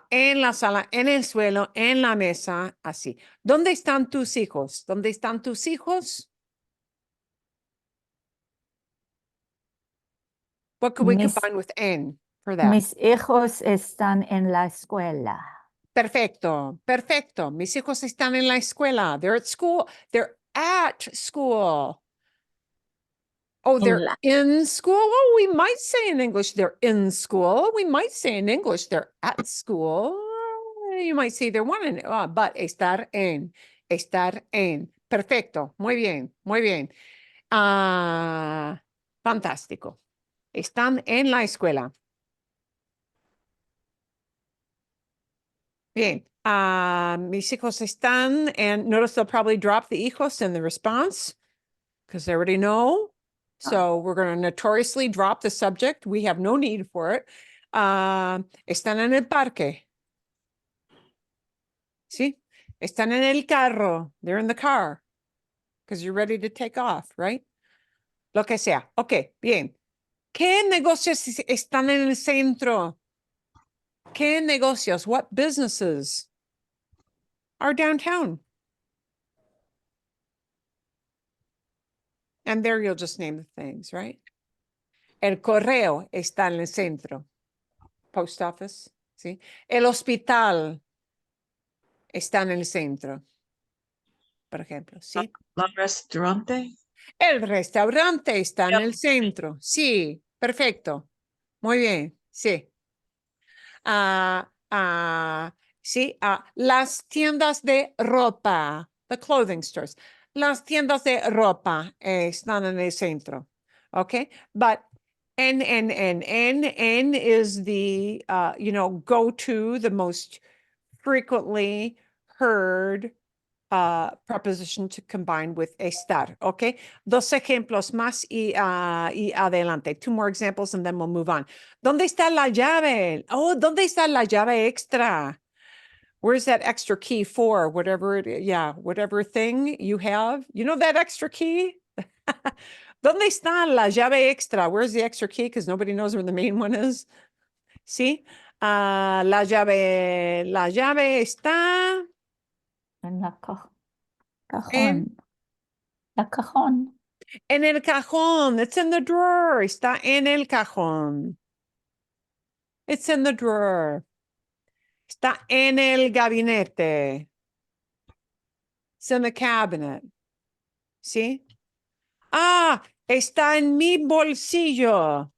sala, en el suelo, en la mesa, así. ¿Dónde están tus hijos? ¿Dónde están tus hijos? What could we combine with en for that? Mis hijos están en la escuela. Perfecto, perfecto. Mis hijos están en la escuela. They're at school. They're at school. Oh, they're in school? Oh, we might say in English they're in school. We might say in English they're at school. You might say they're one in, but estar en. Perfecto. Muy bien, muy bien. Fantástico. Están en la escuela. Bien. Mis hijos están, and notice they'll probably drop the hijos in the response because they already know. So we're going to notoriously drop the subject. We have no need for it. Están en el parque. ¿Sí? Están en el carro. They're in the car because you're ready to take off, right? Lo que sea. Ok, bien. ¿Qué negocios están en el centro? ¿Qué negocios? What businesses are downtown? And there you'll just name the things, right? El correo está en el centro. Post office, ¿sí? El hospital está en el centro, por ejemplo, ¿sí? La restaurante. El restaurante está en el centro. Sí, perfecto. Muy bien, sí. Sí, las tiendas de ropa, the clothing stores. Las tiendas de ropa están en el centro. Okay, but N is the, go to, the most frequently heard preposition to combine with estar, okay? Dos ejemplos más y adelante. Two more examples and then we'll move on. ¿Dónde está la llave? Oh, ¿dónde está la llave extra? Where's that extra key for? Whatever it is, yeah, whatever thing you have. You know that extra key? ¿Dónde está la llave extra? Where's the extra key? Because nobody knows where the main one is. ¿Sí? La llave está En la cajón. La cajón. en el cajón. It's in the drawer. Está en el cajón. It's in the drawer. Está en el gabinete. It's in the cabinet. ¿Sí? Está en mi bolsillo.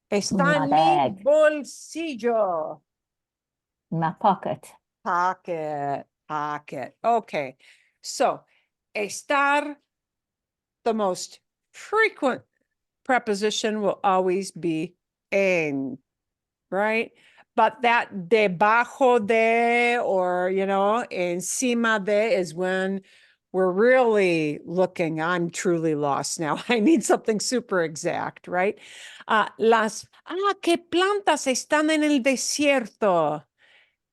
Está My en mi bag. bolsillo. My pocket. Pocket. Okay. So, estar, the most frequent preposition will always be en, right? But that debajo de, or, encima de is when we're really looking, I'm truly lost now. I need something super exact, right? ¿Qué plantas están en el desierto?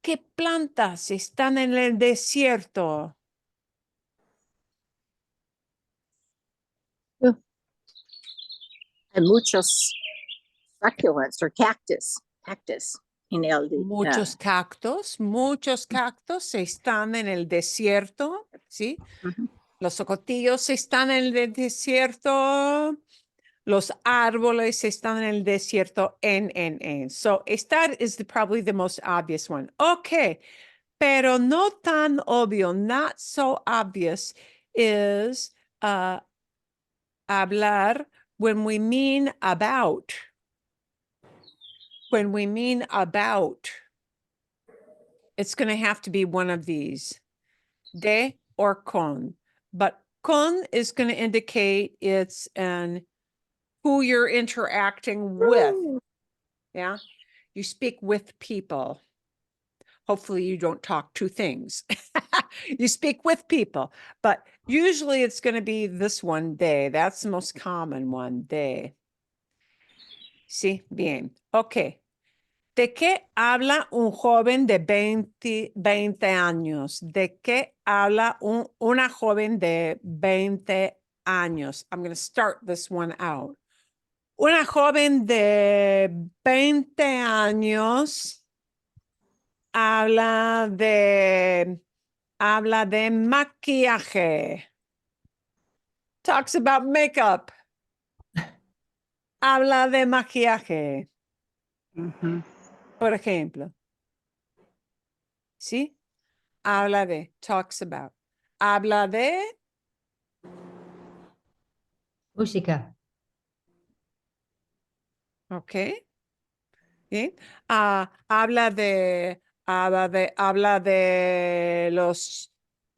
¿Qué plantas están en el desierto? And muchos succulents or cactus in el, Muchos cactus están en el desierto, ¿sí? Mhm. Los socotillos están en el desierto. Los árboles están en el desierto, en. So, estar is probably the most obvious one. Okay, pero no tan obvio, not so obvious, is hablar when we mean about. When we mean about, it's going to have to be one of these, de or con. But con is going to indicate it's who you're interacting with. Yeah. You speak with people. Hopefully you don't talk to things. You speak with people, but usually it's going to be this one, de. That's the most common one, de. Sí, bien. Okay. ¿De qué habla un joven de 20 años? ¿De qué habla una joven de 20 años? I'm going to start this one out. Una joven de 20 años habla de maquillaje. Talks about makeup. Habla de maquillaje, Mhm. por ejemplo. ¿Sí? Habla de, talks about. Habla de, Música. ok. Bien. Habla de los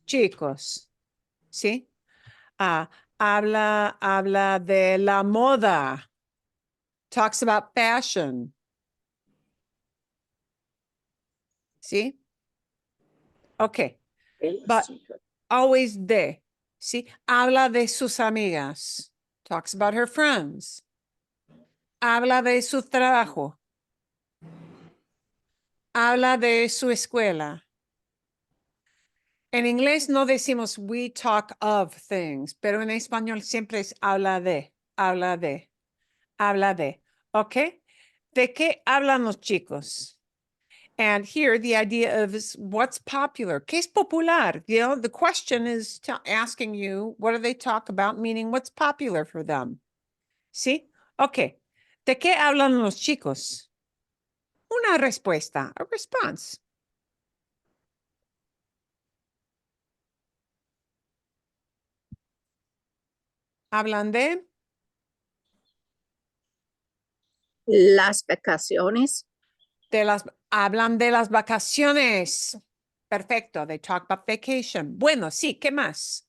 chicos. ¿Sí? Habla de la moda. Talks about fashion. ¿Sí? Okay. But always de. ¿Sí? Habla de sus amigas. Talks about her friends. Habla de su trabajo. Habla de su escuela. En inglés no decimos we talk of things, pero en español siempre es habla de, habla de, habla de. ¿Ok? ¿De qué hablan los chicos? And here the idea of is what's popular. ¿Qué es popular? The question is asking you, what do they talk about? Meaning what's popular for them. ¿Sí? Ok. ¿De qué hablan los chicos? Una respuesta, a response. Hablan de Las vacaciones. Hablan de las vacaciones. Perfecto. They talk about vacation. Bueno, sí, ¿qué más?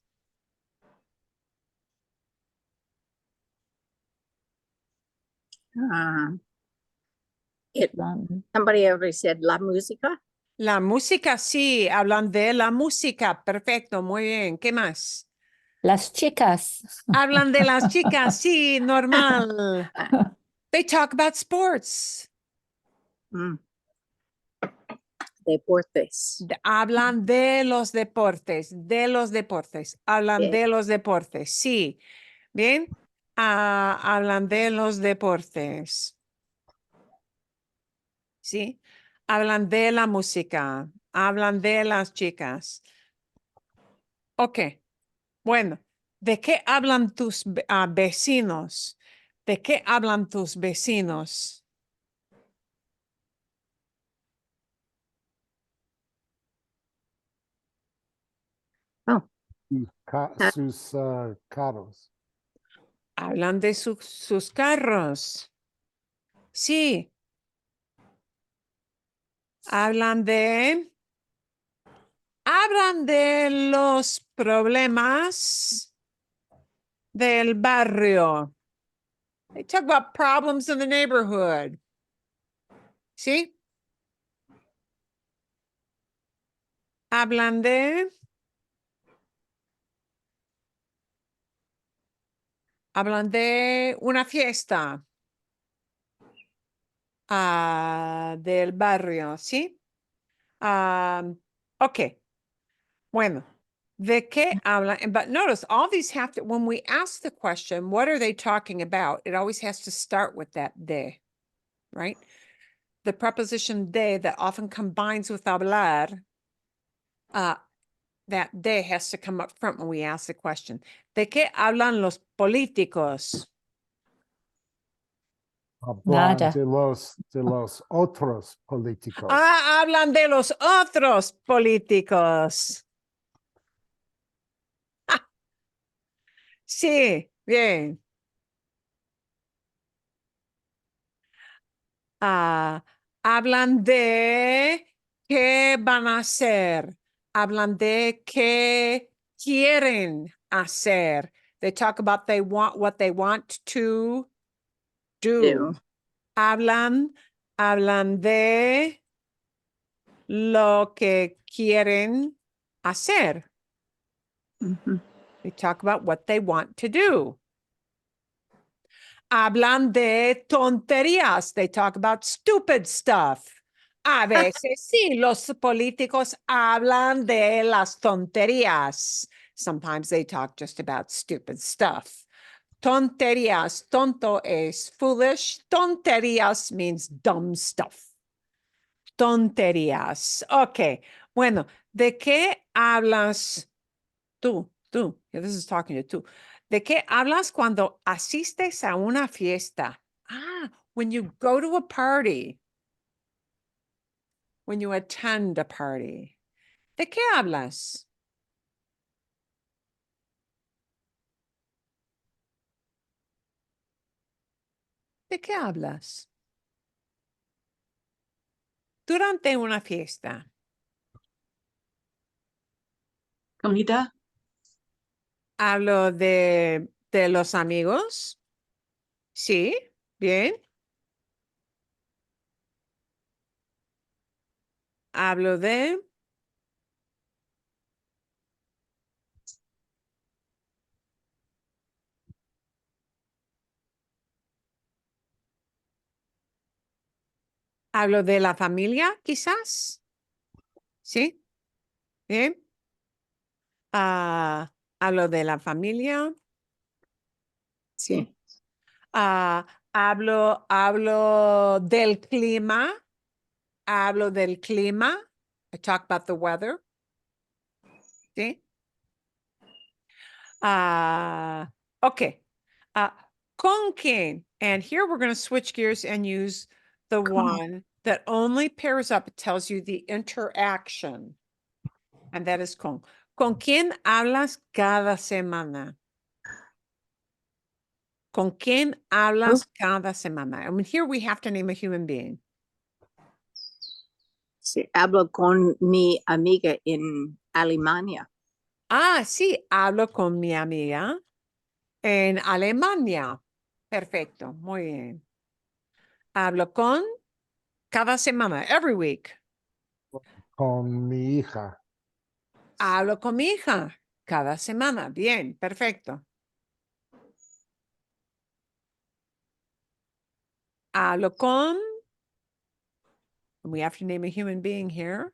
Somebody already said la música. La música, sí, hablan de la música. Perfecto, muy bien. ¿Qué más? Las chicas. Hablan de las chicas, sí, normal. They talk about sports. Deportes. Hablan de los deportes, hablan Bien. de los deportes, sí. Bien, hablan de los deportes. Sí, hablan de la música, hablan de las chicas. Ok, bueno, ¿de qué hablan tus vecinos? ¿De qué hablan tus vecinos? Sus carros. Hablan de sus carros. Sí. Hablan de los problemas del barrio. They talk about problems in the neighborhood. ¿Sí? Hablan de una fiesta del barrio, ¿sí? Ok. Bueno, ¿de qué hablan? But notice all these have to, when we ask the question, what are they talking about? It always has to start with that de, right? The preposition de that often combines with hablar, that de has to come up front when we ask the question. ¿De qué hablan los políticos? Hablan Nada. de los otros políticos. Hablan de los otros políticos. Sí, bien. Hablan de qué van a hacer. Hablan de qué quieren hacer. They talk about what they want to do. Hablan de lo que quieren hacer. They talk about what they want to do. Hablan de tonterías. They talk about stupid stuff. A veces sí, los políticos hablan de las tonterías. Sometimes they talk just about stupid stuff. Tonterías, tonto es foolish. Tonterías means dumb stuff. Tonterías. Ok, bueno, ¿de qué hablas tú? Yeah, this is talking to tú. ¿De qué hablas cuando asistes a una fiesta? When you go to a party. When you attend a party. ¿De qué hablas? ¿De qué hablas? Durante una fiesta. Comida. Hablo de los amigos. Sí, bien. Hablo de la familia, quizás. Sí, bien. Hablo de la familia. Sí. Hablo del clima. Hablo del clima. I talk about the weather. ¿Sí? Okay. ¿Con quién? And here we're going to switch gears and use the one that only pairs up. It tells you the interaction. And that is con. ¿Con quién hablas cada semana? ¿Con quién hablas cada semana? I mean, here we have to name a human being. Sí, hablo con mi amiga en Alemania. Ah, sí, hablo con mi amiga en Alemania. Perfecto, muy bien. Hablo con cada semana, every week. Con mi hija. Hablo con mi hija cada semana. Bien, perfecto. Hablo con, we have to name a human being here.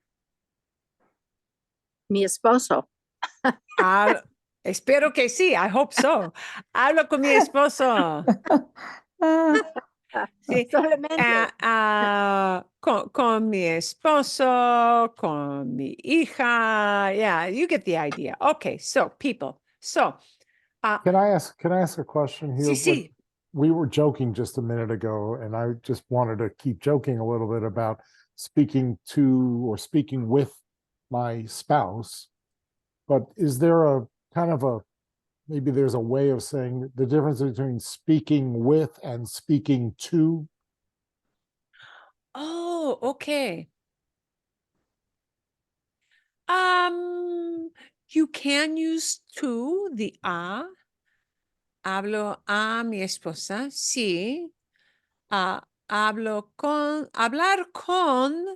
Mi esposo. Espero que sí, I hope so. Hablo con mi esposo. Sí. Solamente. Con mi esposo, con mi hija. Yeah, you get the idea. Okay, so people. So, Can I ask a question here? sí, sí. We were joking just a minute ago, and I just wanted to keep joking a little bit about speaking to or speaking with my spouse. But is there a kind of a, maybe there's a way of saying the difference between speaking with and speaking to? Oh, okay. You can use to, the a. Hablo a mi esposa, sí. Hablo con, hablar con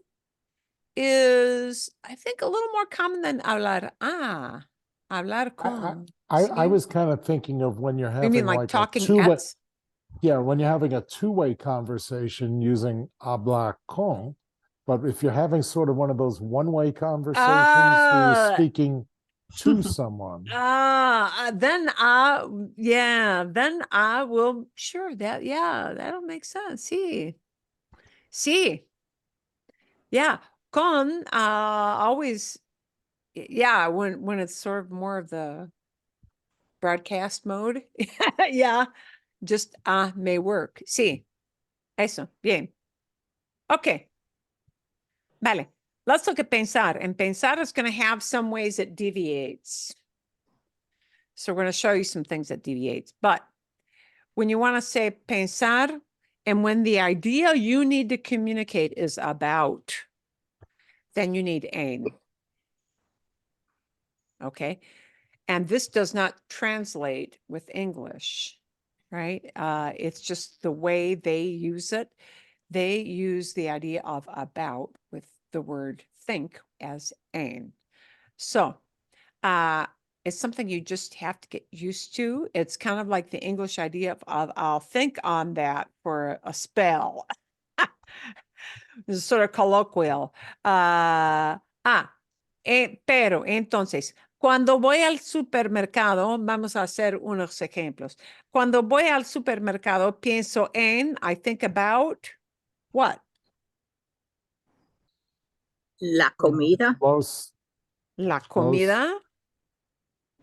is, I think, a little more common than hablar a. Hablar con. I Sí. was kind of thinking of when you're You having mean like like a talking two-way, at? yeah, when you're having a two-way conversation using hablar con, but if you're having sort of one of those one-way conversations where you're speaking to someone. Then then I will, sure, that, yeah, that'll make sense. Sí. Sí. Yeah. Con, always, yeah, when it's sort of more of the broadcast mode. Yeah. Just, may work. Sí. Eso. Bien. Okay. Vale. Let's look at pensar. And pensar is going to have some ways it deviates. So we're going to show you some things that deviates. But when you want to say pensar, and when the idea you need to communicate is about, then you need en. Okay. And this does not translate with English, right? It's just the way they use it. They use the idea of about with the word think as en. So it's something you just have to get used to. It's kind of like the English idea of I'll think on that for a spell. It's sort of colloquial. Pero entonces, cuando voy al supermercado, vamos a hacer unos ejemplos. Cuando voy al supermercado, pienso en, I think about what? La comida. La comida.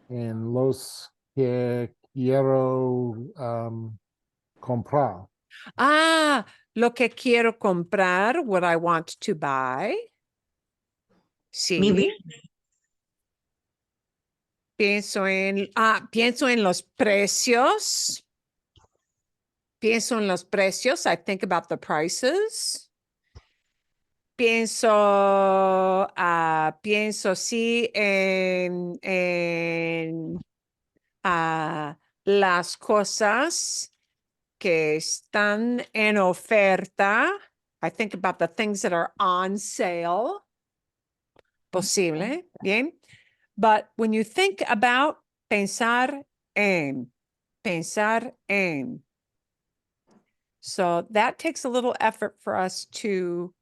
En los que quiero comprar. Lo que quiero comprar, what I want to buy. Sí. Pienso en los precios. Pienso en los precios. I think about the prices. Pienso sí en las cosas que están en oferta. I think about the things that are on sale. Posible, bien. But when you think about pensar en. So that takes a little effort for us to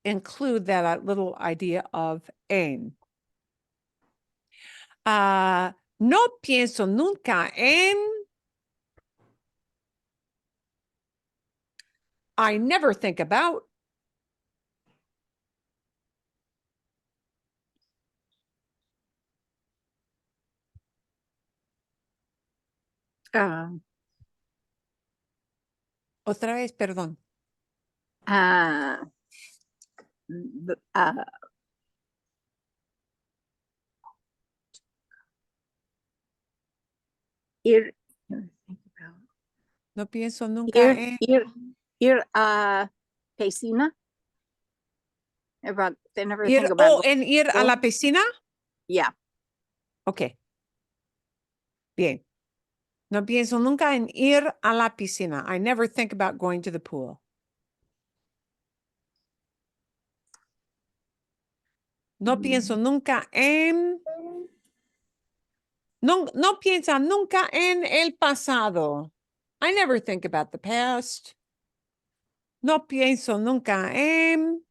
include that little idea of en. No pienso nunca en. I never think about. Otra vez, perdón. Ir, No pienso nunca en. Ir a piscina. They never Ir, think about. en ir a la going. piscina. Yeah. Ok. Bien. No pienso nunca en ir a la piscina. I never think about going to the pool. No pienso nunca en. No piensa nunca en el pasado. I never think about the past. No pienso nunca en.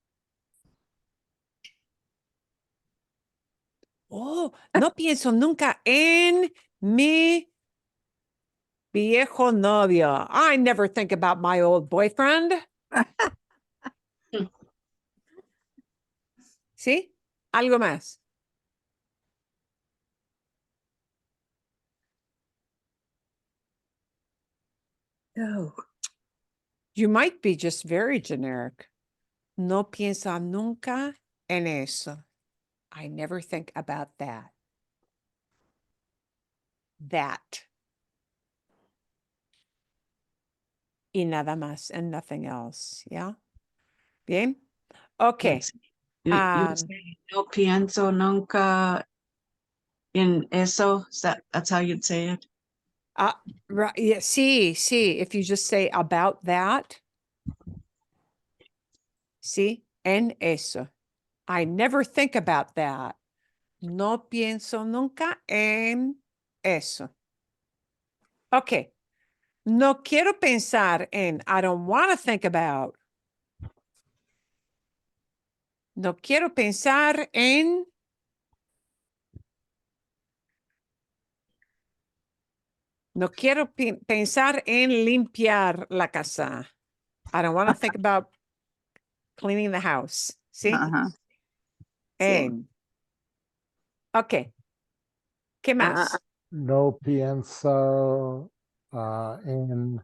Oh, no pienso nunca en mi viejo novio. I never think about my old boyfriend. ¿Sí? Algo más. Oh. You might be just very generic. No piensa nunca en eso. I never think about that. That. Y nada más and nothing else. Yeah. Bien. Okay. Yes. You say, no pienso nunca in eso. That's how you'd say it. Right. Yeah. See, if you just say about that. See, en eso. I never think about that. No pienso nunca en eso. Okay. No quiero pensar en. I don't want to think about. No quiero pensar en. No quiero pensar en limpiar la casa. I don't want to think about cleaning the house. See? Uh-huh. En. Okay. ¿Qué más? No pienso en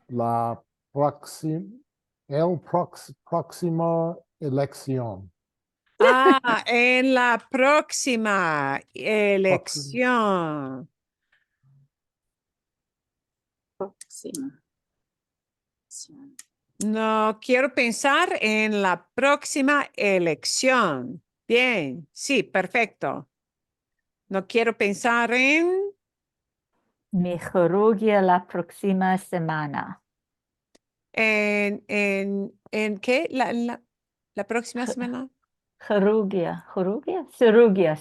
la próxima elección. En la próxima elección. Próxima. No quiero pensar en la próxima elección. Bien, sí, perfecto. No quiero pensar en. Mi chirurgia la próxima semana. ¿En qué? La próxima semana. Chirurgia,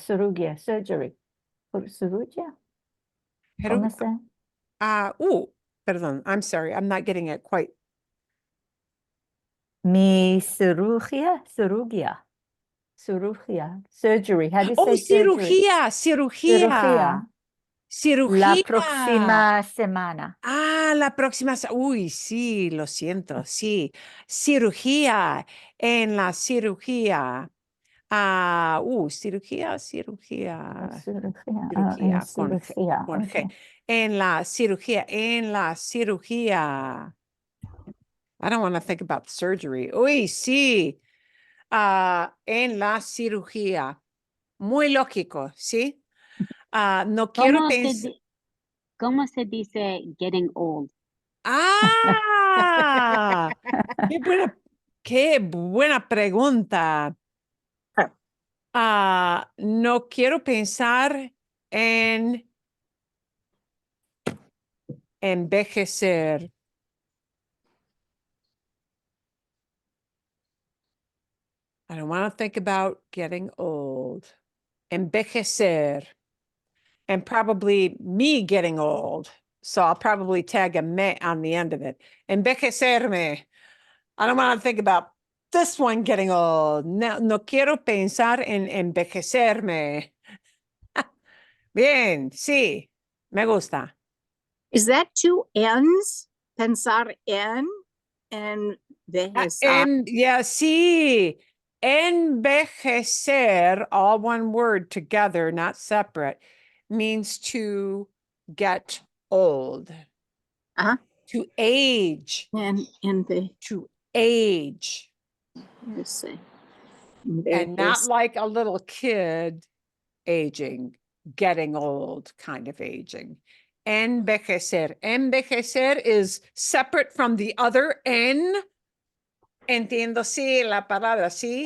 surgery. Cirugía. ¿Cómo se? Perdón, I'm sorry, I'm not getting it quite. Mi cirugía. Surgery. How do you Oh, say surgery? cirugía. La próxima semana. La próxima. Uy, sí, lo siento, sí. Cirugía, en la cirugía. Cirugía. Cirugía. Cirugía, con G. En la cirugía. I don't want to think about surgery. Uy, sí. En la cirugía. Muy lógico, ¿sí? No quiero pensar. ¿Cómo se dice getting old? Qué buena pregunta. No quiero pensar en envejecer. I don't want to think about getting old. Envejecer. And probably me getting old. So I'll probably tag a me on the end of it. Envejecerme. I don't want to think about this one getting old. No quiero pensar en envejecerme. Bien, sí, me gusta. Is that two N's? Pensar en and Yeah, sí. Envejecer, all one word together, not separate, means to get old. Uh-huh. To age. And To age. let's see. And not like a little kid aging, getting old kind of aging. Envejecer. Envejecer is separate from the other en. Entiendo, sí, la palabra, sí.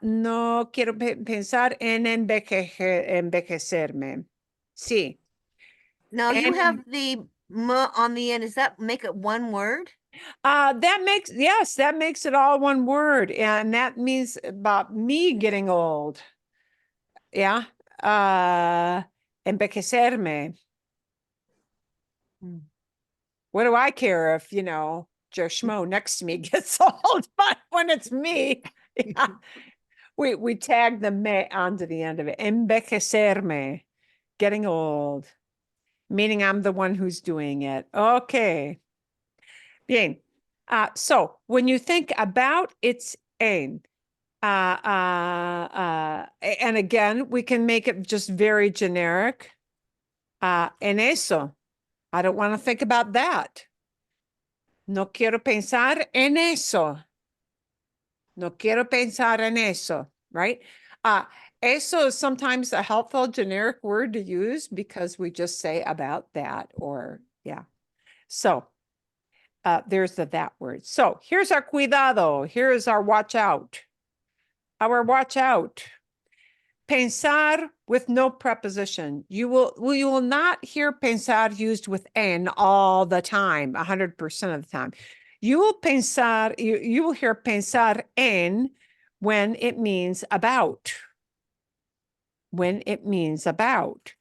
No quiero pensar en envejecerme. Sí. Now you And- have the m on the end. Does that make it one word? Yes, that makes it all one word. And that means about me getting old. Yeah. Envejecerme. What do I care if, Joe Schmo next to me gets old, but when it's me, yeah, we tag the me onto the end of it. Envejecerme, getting old, meaning I'm the one who's doing it. Okay. Bien. So when you think about, it's en. And again, we can make it just very generic. En eso. I don't want to think about that. No quiero pensar en eso. No quiero pensar en eso, right? Eso is sometimes a helpful generic word to use because we just say about that or, yeah. So there's the that word. So here's our cuidado. Here's our watch out. Our watch out. Pensar with no preposition. You will not hear pensar used with en all the time, 100% of the time. You will hear pensar en when it means about. When it means about.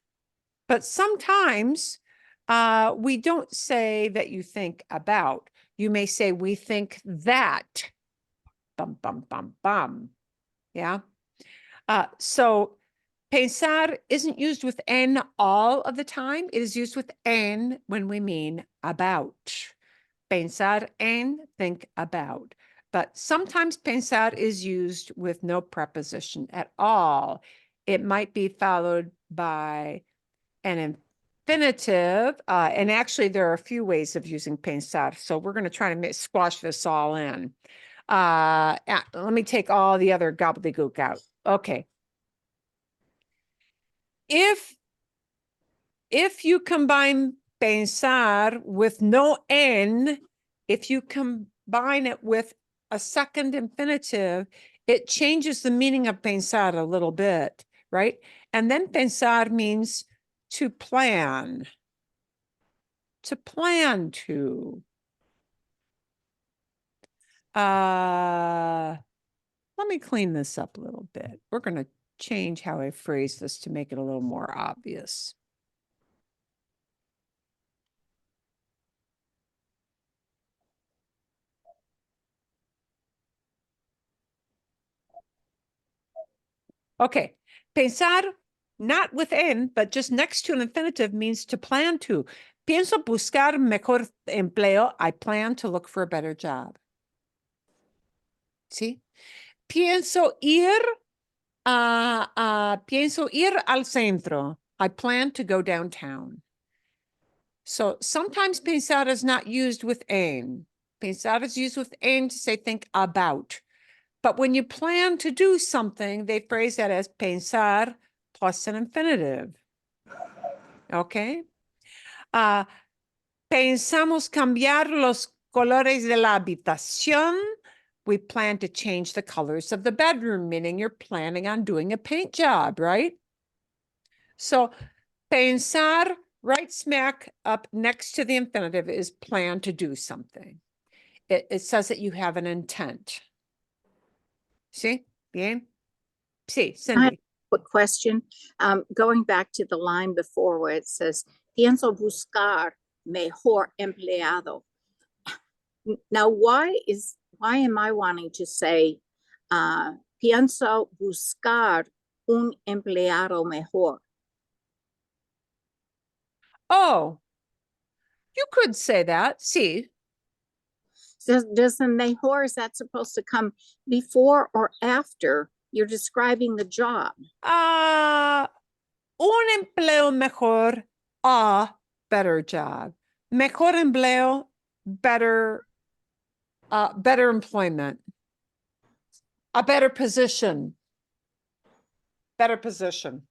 But sometimes we don't say that you think about. You may say we think that. Bum, bum, bum, bum. Yeah. So pensar isn't used with en all of the time. It is used with en when we mean about. Pensar en, think about. But sometimes pensar is used with no preposition at all. It might be followed by an infinitive. And actually, there are a few ways of using pensar. So we're going to try to squash this all in. Let me take all the other gobbledygook out. Okay. If you combine pensar with no en, if you combine it with a second infinitive, it changes the meaning of pensar a little bit, right? And then pensar means to plan. To plan to. Let me clean this up a little bit. We're going to change how I phrase this to make it a little more obvious. Okay, pensar, not within, but just next to an infinitive means to plan to. Pienso buscar mejor empleo. I plan to look for a better job. ¿Sí? Pienso ir al centro. I plan to go downtown. So sometimes pensar is not used with en. Pensar is used with en to say think about. But when you plan to do something, they phrase that as pensar plus an infinitive. Okay. Pensamos cambiar los colores de la habitación. We plan to change the colors of the bedroom, meaning you're planning on doing a paint job, right? So pensar right smack up next to the infinitive is plan to do something. It says that you have an intent. See? Bien? Sí, Cindy. Quick question. Going back to the line before where it says, pienso buscar mejor empleado. Now, why am I wanting to say, pienso buscar un empleado mejor? Oh, you could say that. See. Does the mejor, is that supposed to come before or after you're describing the job? Un empleo mejor, a better job. Mejor empleo, better employment. A better position. Better position.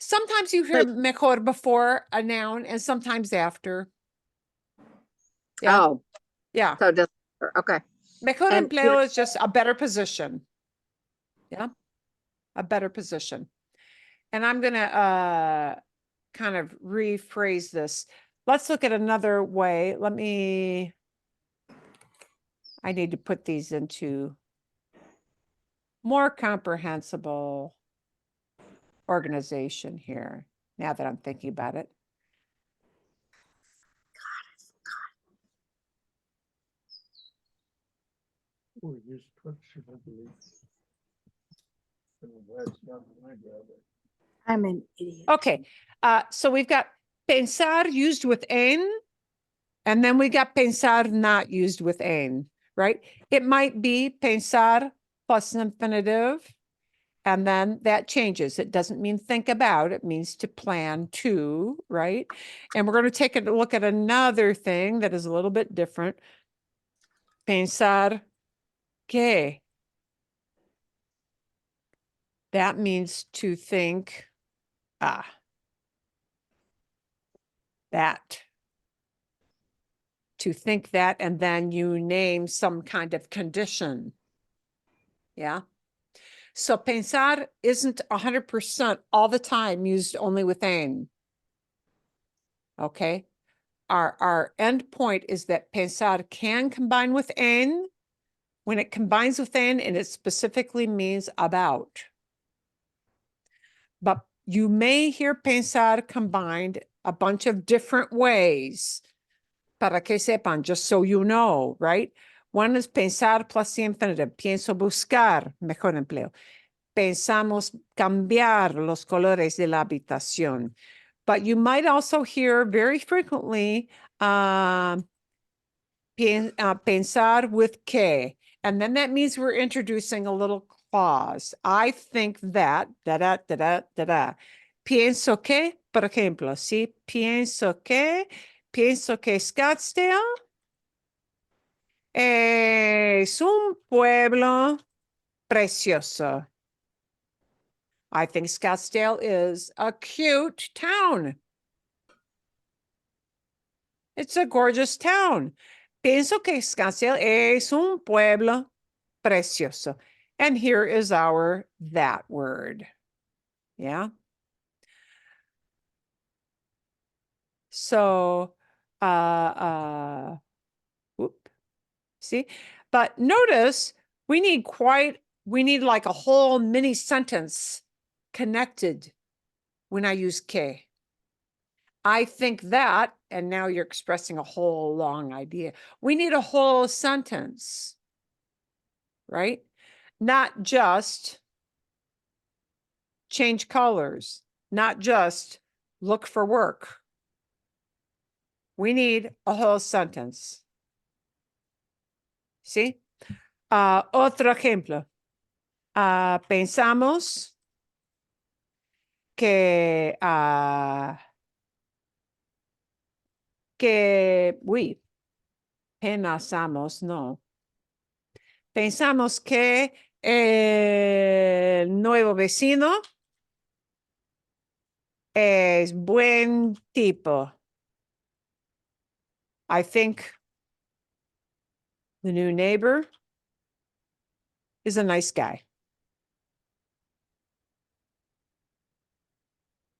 Sometimes you hear mejor before a noun and sometimes after. Yeah, Oh, yeah. so it doesn't, okay. Mejor And empleo is just a better position. Yeah, a better position. And I'm gonna kind of rephrase this. Let's look at another way. I need to put these into more comprehensible organization here, now that I'm thinking about it. I'm an idiot. Okay, so we've got pensar used with en, and then we got pensar not used with en, right? It might be pensar plus infinitive, and then that changes. It doesn't mean think about, it means to plan to, right? And we're going to take a look at another thing that is a little bit different. Pensar que. That means to think, that. To think that, and then you name some kind of condition. Yeah. So pensar isn't 100% all the time used only with en. Okay. Our end point is that pensar can combine with en when it combines with en and it specifically means about. But you may hear pensar combined a bunch of different ways. Para que sepan, just so you know, right? One is pensar plus the infinitive. Pienso buscar mejor empleo. Pensamos cambiar los colores de la habitación. But you might also hear very frequently pensar with que. And then that means we're introducing a little clause. I think that, da-da, da-da, da-da. Pienso que, por ejemplo, si pienso que Scottsdale es un pueblo precioso. I think Scottsdale is a cute town. It's a gorgeous town. Pienso que Scottsdale es un pueblo precioso. And here is our that word. Yeah. So, whoop. See, but notice we need like a whole mini sentence connected when I use que. I think that, and now you're expressing a whole long idea. We need a whole sentence, right? Not just change colors, not just look for work. We need a whole sentence. ¿Sí? Otro ejemplo. Pensamos que, pensamos, no. Pensamos que el nuevo vecino es buen tipo. I think the new neighbor is a nice guy.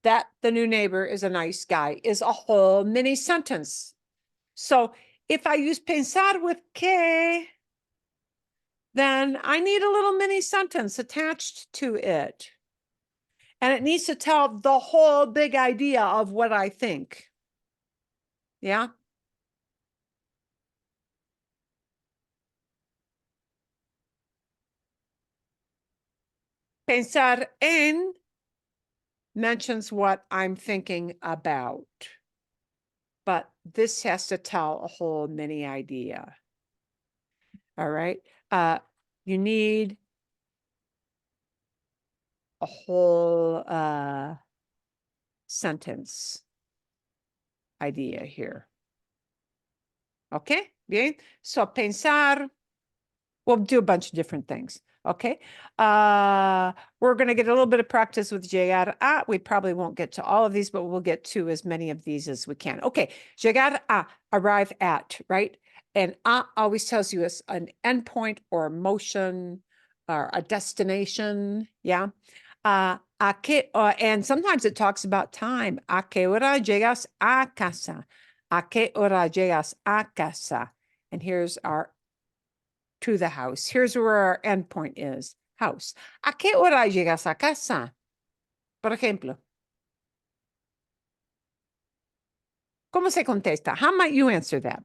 That the new neighbor is a nice guy is a whole mini sentence. So if I use pensar with que, then I need a little mini sentence attached to it. And it needs to tell the whole big idea of what I think. Yeah. Pensar en mentions what I'm thinking about. But this has to tell a whole mini idea. All right. You need a whole sentence idea here. Okay, bien. So pensar We'll do a bunch of different things. Okay. We're going to get a little bit of practice with llegar a. We probably won't get to all of these, but we'll get to as many of these as we can. Okay. Llegar a, arrive at, right? And a always tells you it's an endpoint or a motion or a destination. Yeah. And sometimes it talks about time. ¿A qué hora llegas a casa? ¿A qué hora llegas a casa? And here's our to the house. Here's where our endpoint is. House. ¿A qué hora llegas a casa? Por ejemplo. ¿Cómo se contesta? How might you answer that?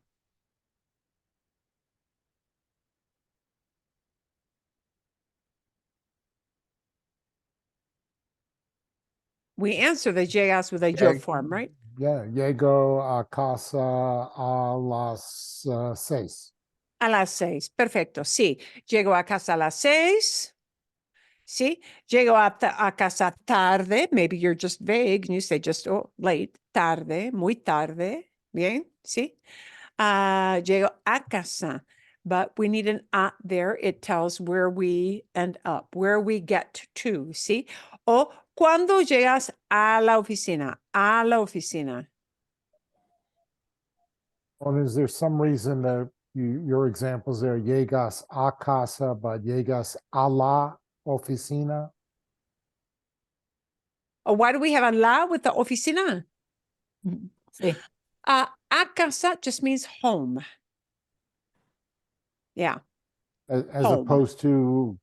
We answer the llegas with a yo form, right? Yeah, llego a casa a las 6. A las 6. Perfecto. Sí. Llego a casa a las 6. Sí. Llego a casa tarde. Maybe you're just vague and you say just, oh, late. Tarde. Muy tarde. Bien. Sí. Llego a casa. But we need an a there. It tells where we end up, where we get to. See? O cuando llegas a la oficina. A la oficina. Or is there some reason that your examples there, llegas a casa, but llegas a la oficina? Or why do we have a la with the oficina? Sí. A casa just means home. Yeah. As Home. opposed to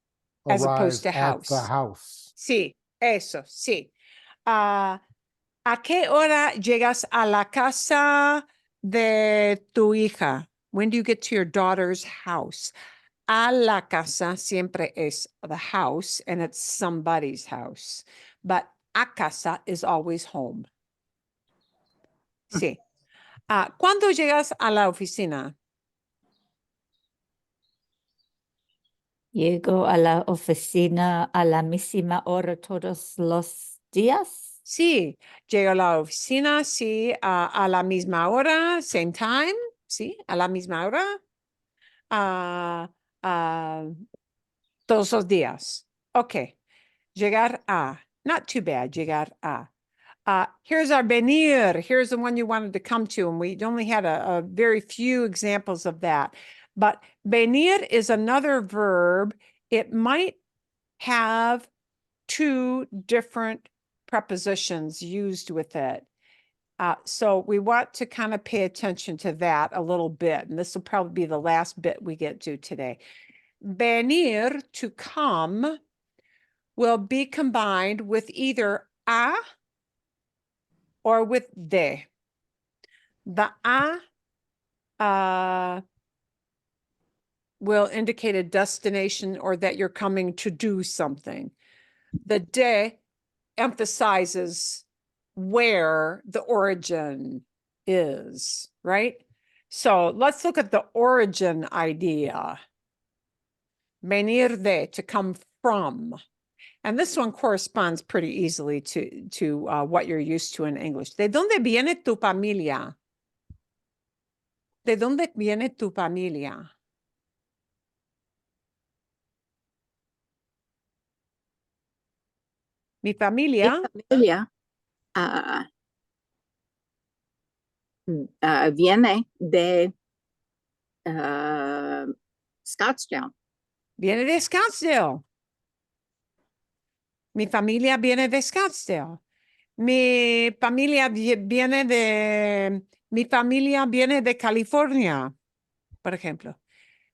As opposed arrive to at the house. house. Sí, eso, sí. ¿A qué hora llegas a la casa de tu hija? When do you get to your daughter's house? A la casa siempre es the house and it's somebody's house. But a casa is always home. Sí. ¿Cuándo llegas a la oficina? Llego a la oficina a la misma hora todos los días. Sí, llego a la oficina, sí, a la misma hora, same time, sí, a la misma hora, todos los días. Okay, llegar a, not too bad, llegar a. Here's our venir. Here's the one you wanted to come to, and we only had a very few examples of that. But venir is another verb. It might have two different prepositions used with it. So we want to kind of pay attention to that a little bit. And this will probably be the last bit we get to today. Venir, to come, will be combined with either a or with de. The a will indicate a destination or that you're coming to do something. The de emphasizes where the origin is, right? So let's look at the origin idea. Venir de, to come from. And this one corresponds pretty easily to what you're used to in English. ¿De dónde viene tu familia? ¿De dónde viene tu familia? Mi familia. Mi familia viene de Scottsdale. Viene de Scottsdale. Mi familia viene de Scottsdale. Mi familia viene de California, por ejemplo.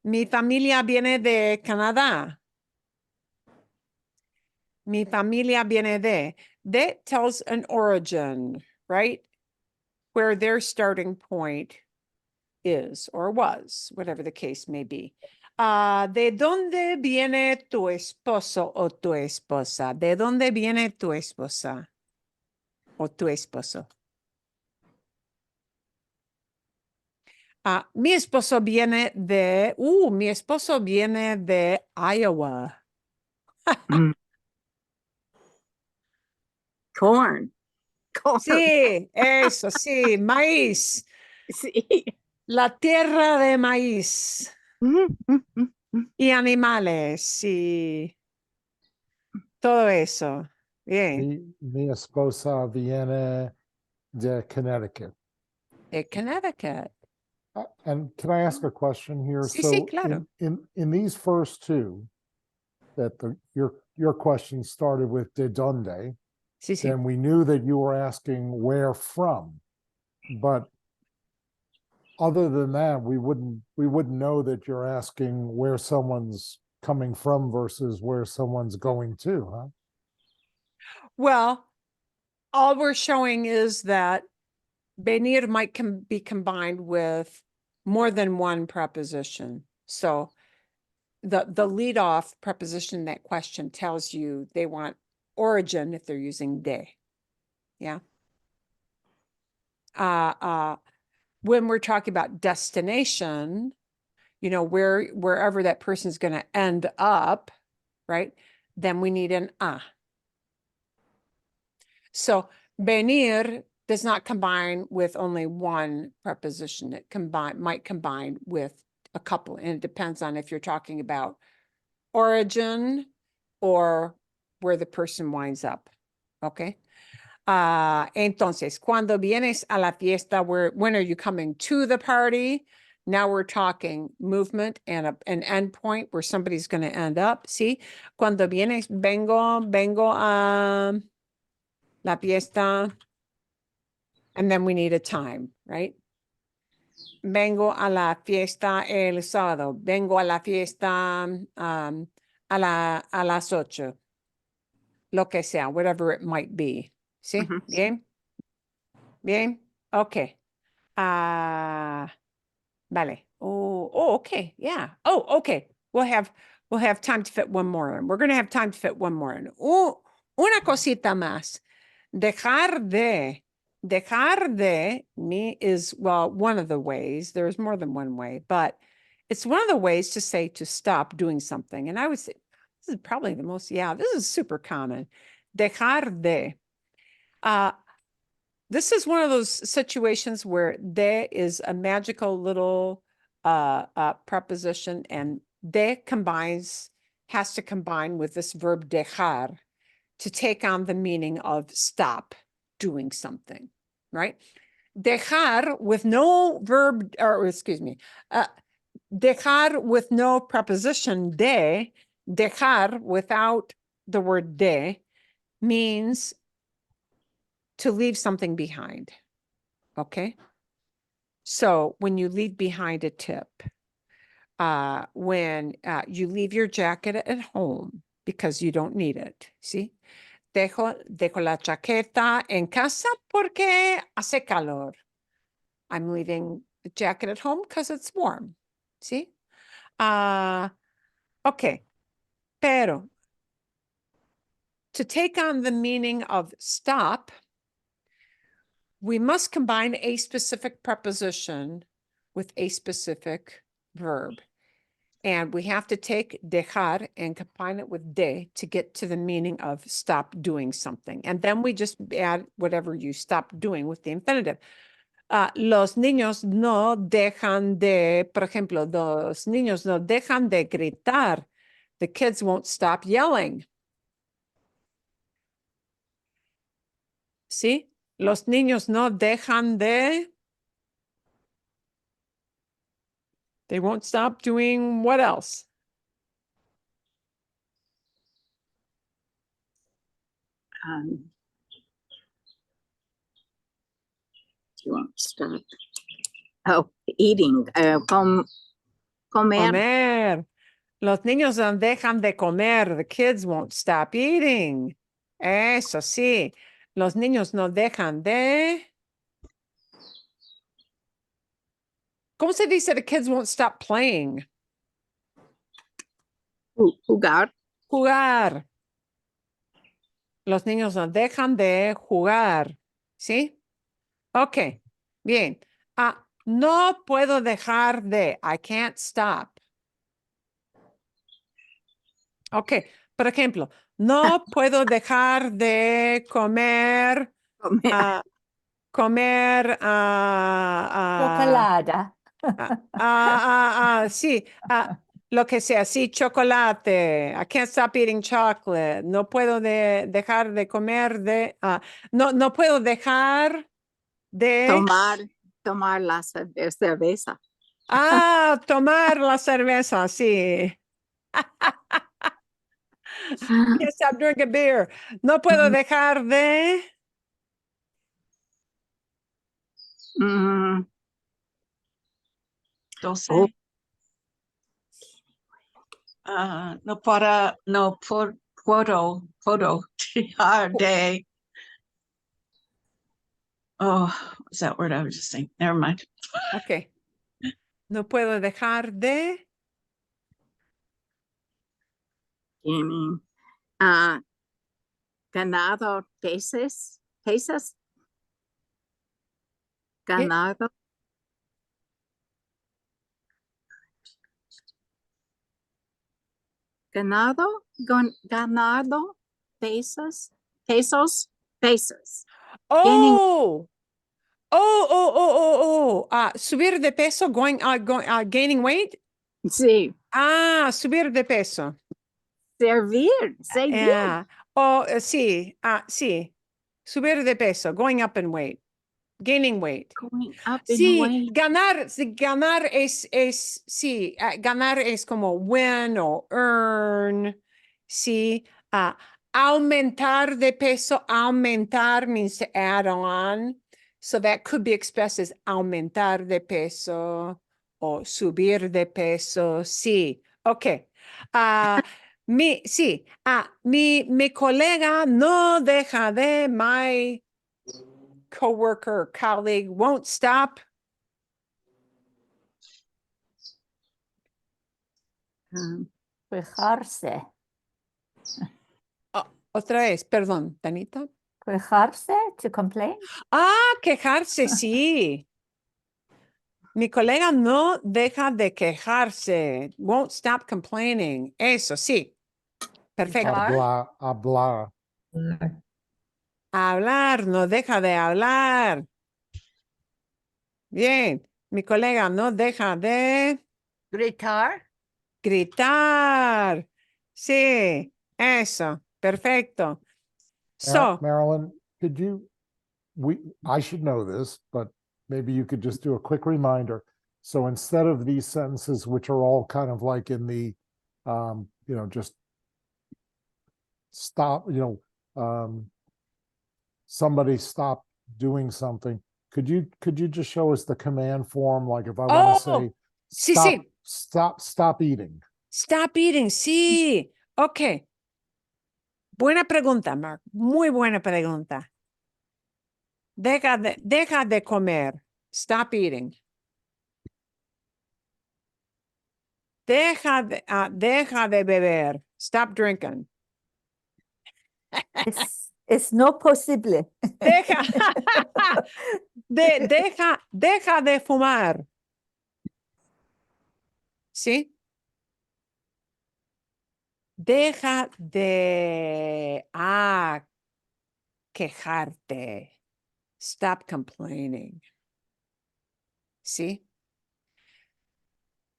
Mi familia viene de Canadá. Mi familia viene de. De tells an origin, right? Where their starting point is or was, whatever the case may be. ¿De dónde viene tu esposo o tu esposa? ¿De dónde viene tu esposa o tu esposo? Mi esposo viene de Iowa. Corn. Corn. Sí, eso, sí, maíz. Sí. La tierra de maíz. Y animales y todo eso. Bien. Mi esposa viene de Connecticut. De Connecticut. And can I ask a question here? Sí, sí, So claro. in these first two, that your question started with de donde, Sí, sí. then we knew that you were asking where from. But other than that, we wouldn't know that you're asking where someone's coming from versus where someone's going to, huh? Well, all we're showing is that venir might be combined with more than one preposition. So the lead off preposition in that question tells you they want origin if they're using de. Yeah. When we're talking about destination, you know, wherever that person's going to end up, right? Then we need an a. So venir does not combine with only one preposition. It might combine with a couple, and it depends on if you're talking about origin or where the person winds up. Okay. Entonces, cuando vienes a la fiesta, when are you coming to the party? Now we're talking movement and an end point where somebody's going to end up. See, cuando vienes, vengo a la fiesta, and then we need a time, right? Vengo a la fiesta el sábado. Vengo a la fiesta a las 8. Lo que sea, whatever it might be. ¿Sí? Mhm. Bien. Bien. Okay. Vale. Oh, okay. Yeah. Oh, okay. We'll have time to fit one more in. We're going to have time to fit one more in. Una cosita más. Dejar de me is, well, one of the ways. There's more than one way, but it's one of the ways to say to stop doing something. And I would say this is probably the most, this is super common. Dejar de. This is one of those situations where de is a magical little preposition, and de has to combine with this verb dejar to take on the meaning of stop doing something, right? Dejar with no verb, or excuse me, dejar with no preposition de, dejar without the word de means to leave something behind. Okay. So when you leave behind a tip, when you leave your jacket at home because you don't need it, see? Dejo la chaqueta en casa porque hace calor. I'm leaving the jacket at home because it's warm. See? Okay. Pero to take on the meaning of stop, we must combine a specific preposition with a specific verb. And we have to take dejar and combine it with de to get to the meaning of stop doing something. And then we just add whatever you stop doing with the infinitive. Los niños no dejan de, por ejemplo, los niños no dejan de gritar. The kids won't stop yelling. ¿Sí? Los niños no dejan de. They won't stop doing what else? You won't stop. Oh, eating. Comer. Comer. Los niños no dejan de comer. The kids won't stop eating. Eso sí. Los niños no dejan de. ¿Cómo se dice the kids won't stop playing? Jugar. Jugar. Los niños no dejan de jugar. ¿Sí? Ok. Bien. No puedo dejar de. I can't stop. Ok. Por ejemplo, no puedo dejar de comer. Comer. Comer. Chocolada. Sí. lo que sea, sí, chocolate. I can't stop eating chocolate. No puedo dejar de comer no puedo dejar de Tomar la cerveza. tomar la cerveza, sí. Can't stop drinking beer. No puedo dejar de Mm, Dulce. Oh. Puedo dejar de. Oh, what's that word I was just saying? Never mind. Okay. No puedo dejar de gaming. Ganado peces. Ganado. Ganado pesos. Gaining. Subir de peso, gaining weight. Sí. Subir de peso. Servir. Say bien. Sí, sí. Subir de peso, going up in weight, gaining weight. Going up in Sí, weight. ganar sí, ganar es como win o earn, sí. Aumentar de peso, aumentar means to add on. So that could be expressed as aumentar de peso o subir de peso, sí. Okay. Mi colega no deja de, my coworker, colleague won't stop. Quejarse. Otra vez, perdón, Tanita. Quejarse, to complain. Quejarse, sí. Mi colega no deja de quejarse. Won't stop complaining. Eso, sí. Perfecto. Hablar. Hablar, no deja de hablar. Bien. Mi colega no deja de Gritar. gritar. Sí, eso. Perfecto. So, Marilyn, I should know this, but maybe you could just do a quick reminder. So instead of these sentences, which are all kind of like in the, just stop, somebody stop doing something. Could you just show us the command form? Like if I want to say, sí, stop, sí. stop eating. Stop eating, sí. Ok. Buena pregunta, Mark. Muy buena pregunta. Deja de comer. Stop eating. Deja de beber. Stop drinking. Es no posible. Deja, deja de fumar. ¿Sí? Deja de quejarte. Stop complaining. ¿Sí?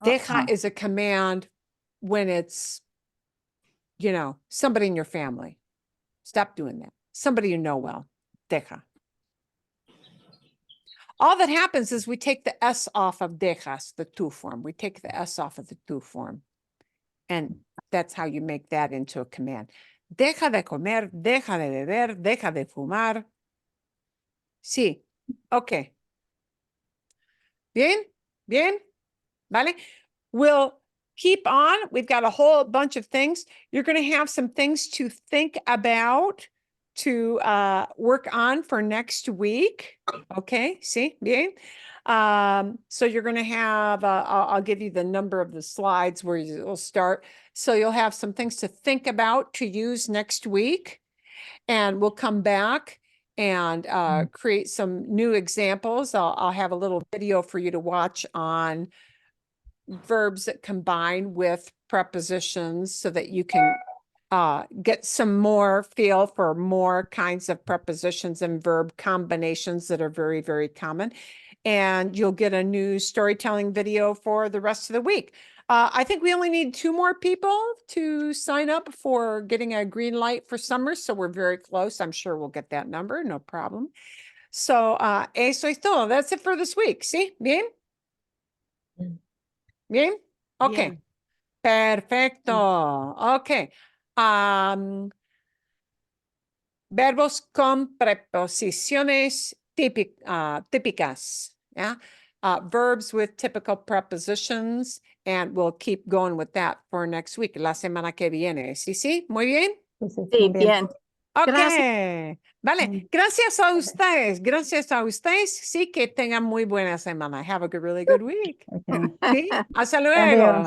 Deja is a command when it's, somebody in your family. Stop doing that. Somebody you know well. Deja. All that happens is we take the S off of dejas, the tu form. We take the S off of the tu form. And that's how you make that into a command. Deja de comer, deja de beber, deja de fumar. Sí. Okay. Bien, bien. Vale. We'll keep on. We've got a whole bunch of things. You're going to have some things to think about, to work on for next week. Okay, see, bien. So you're going to have, I'll give you the number of the slides where you'll start. So you'll have some things to think about to use next week. And we'll come back and create some new examples. I'll have a little video for you to watch on verbs that combine with prepositions so that you can get some more feel for more kinds of prepositions and verb combinations that are very, very common. And you'll get a new storytelling video for the rest of the week. I think we only need 2 more people to sign up for getting a green light for summer, so we're very close. I'm sure we'll get that number, no problem. So, eso es todo. That's it for this week. ¿Sí? ¿Bien? Mm. ¿Bien? Okay. Bien. Perfecto. Okay. Verbos con preposiciones típicas. Yeah. Verbs with typical prepositions. And we'll keep going with that for next week, la semana que viene. ¿Sí, sí? Muy bien. Sí, bien. Ok. Gracias. Vale. Gracias a ustedes. Gracias a ustedes. Sí, que tengan muy buena semana. Have a really good week. Sí. Hasta luego.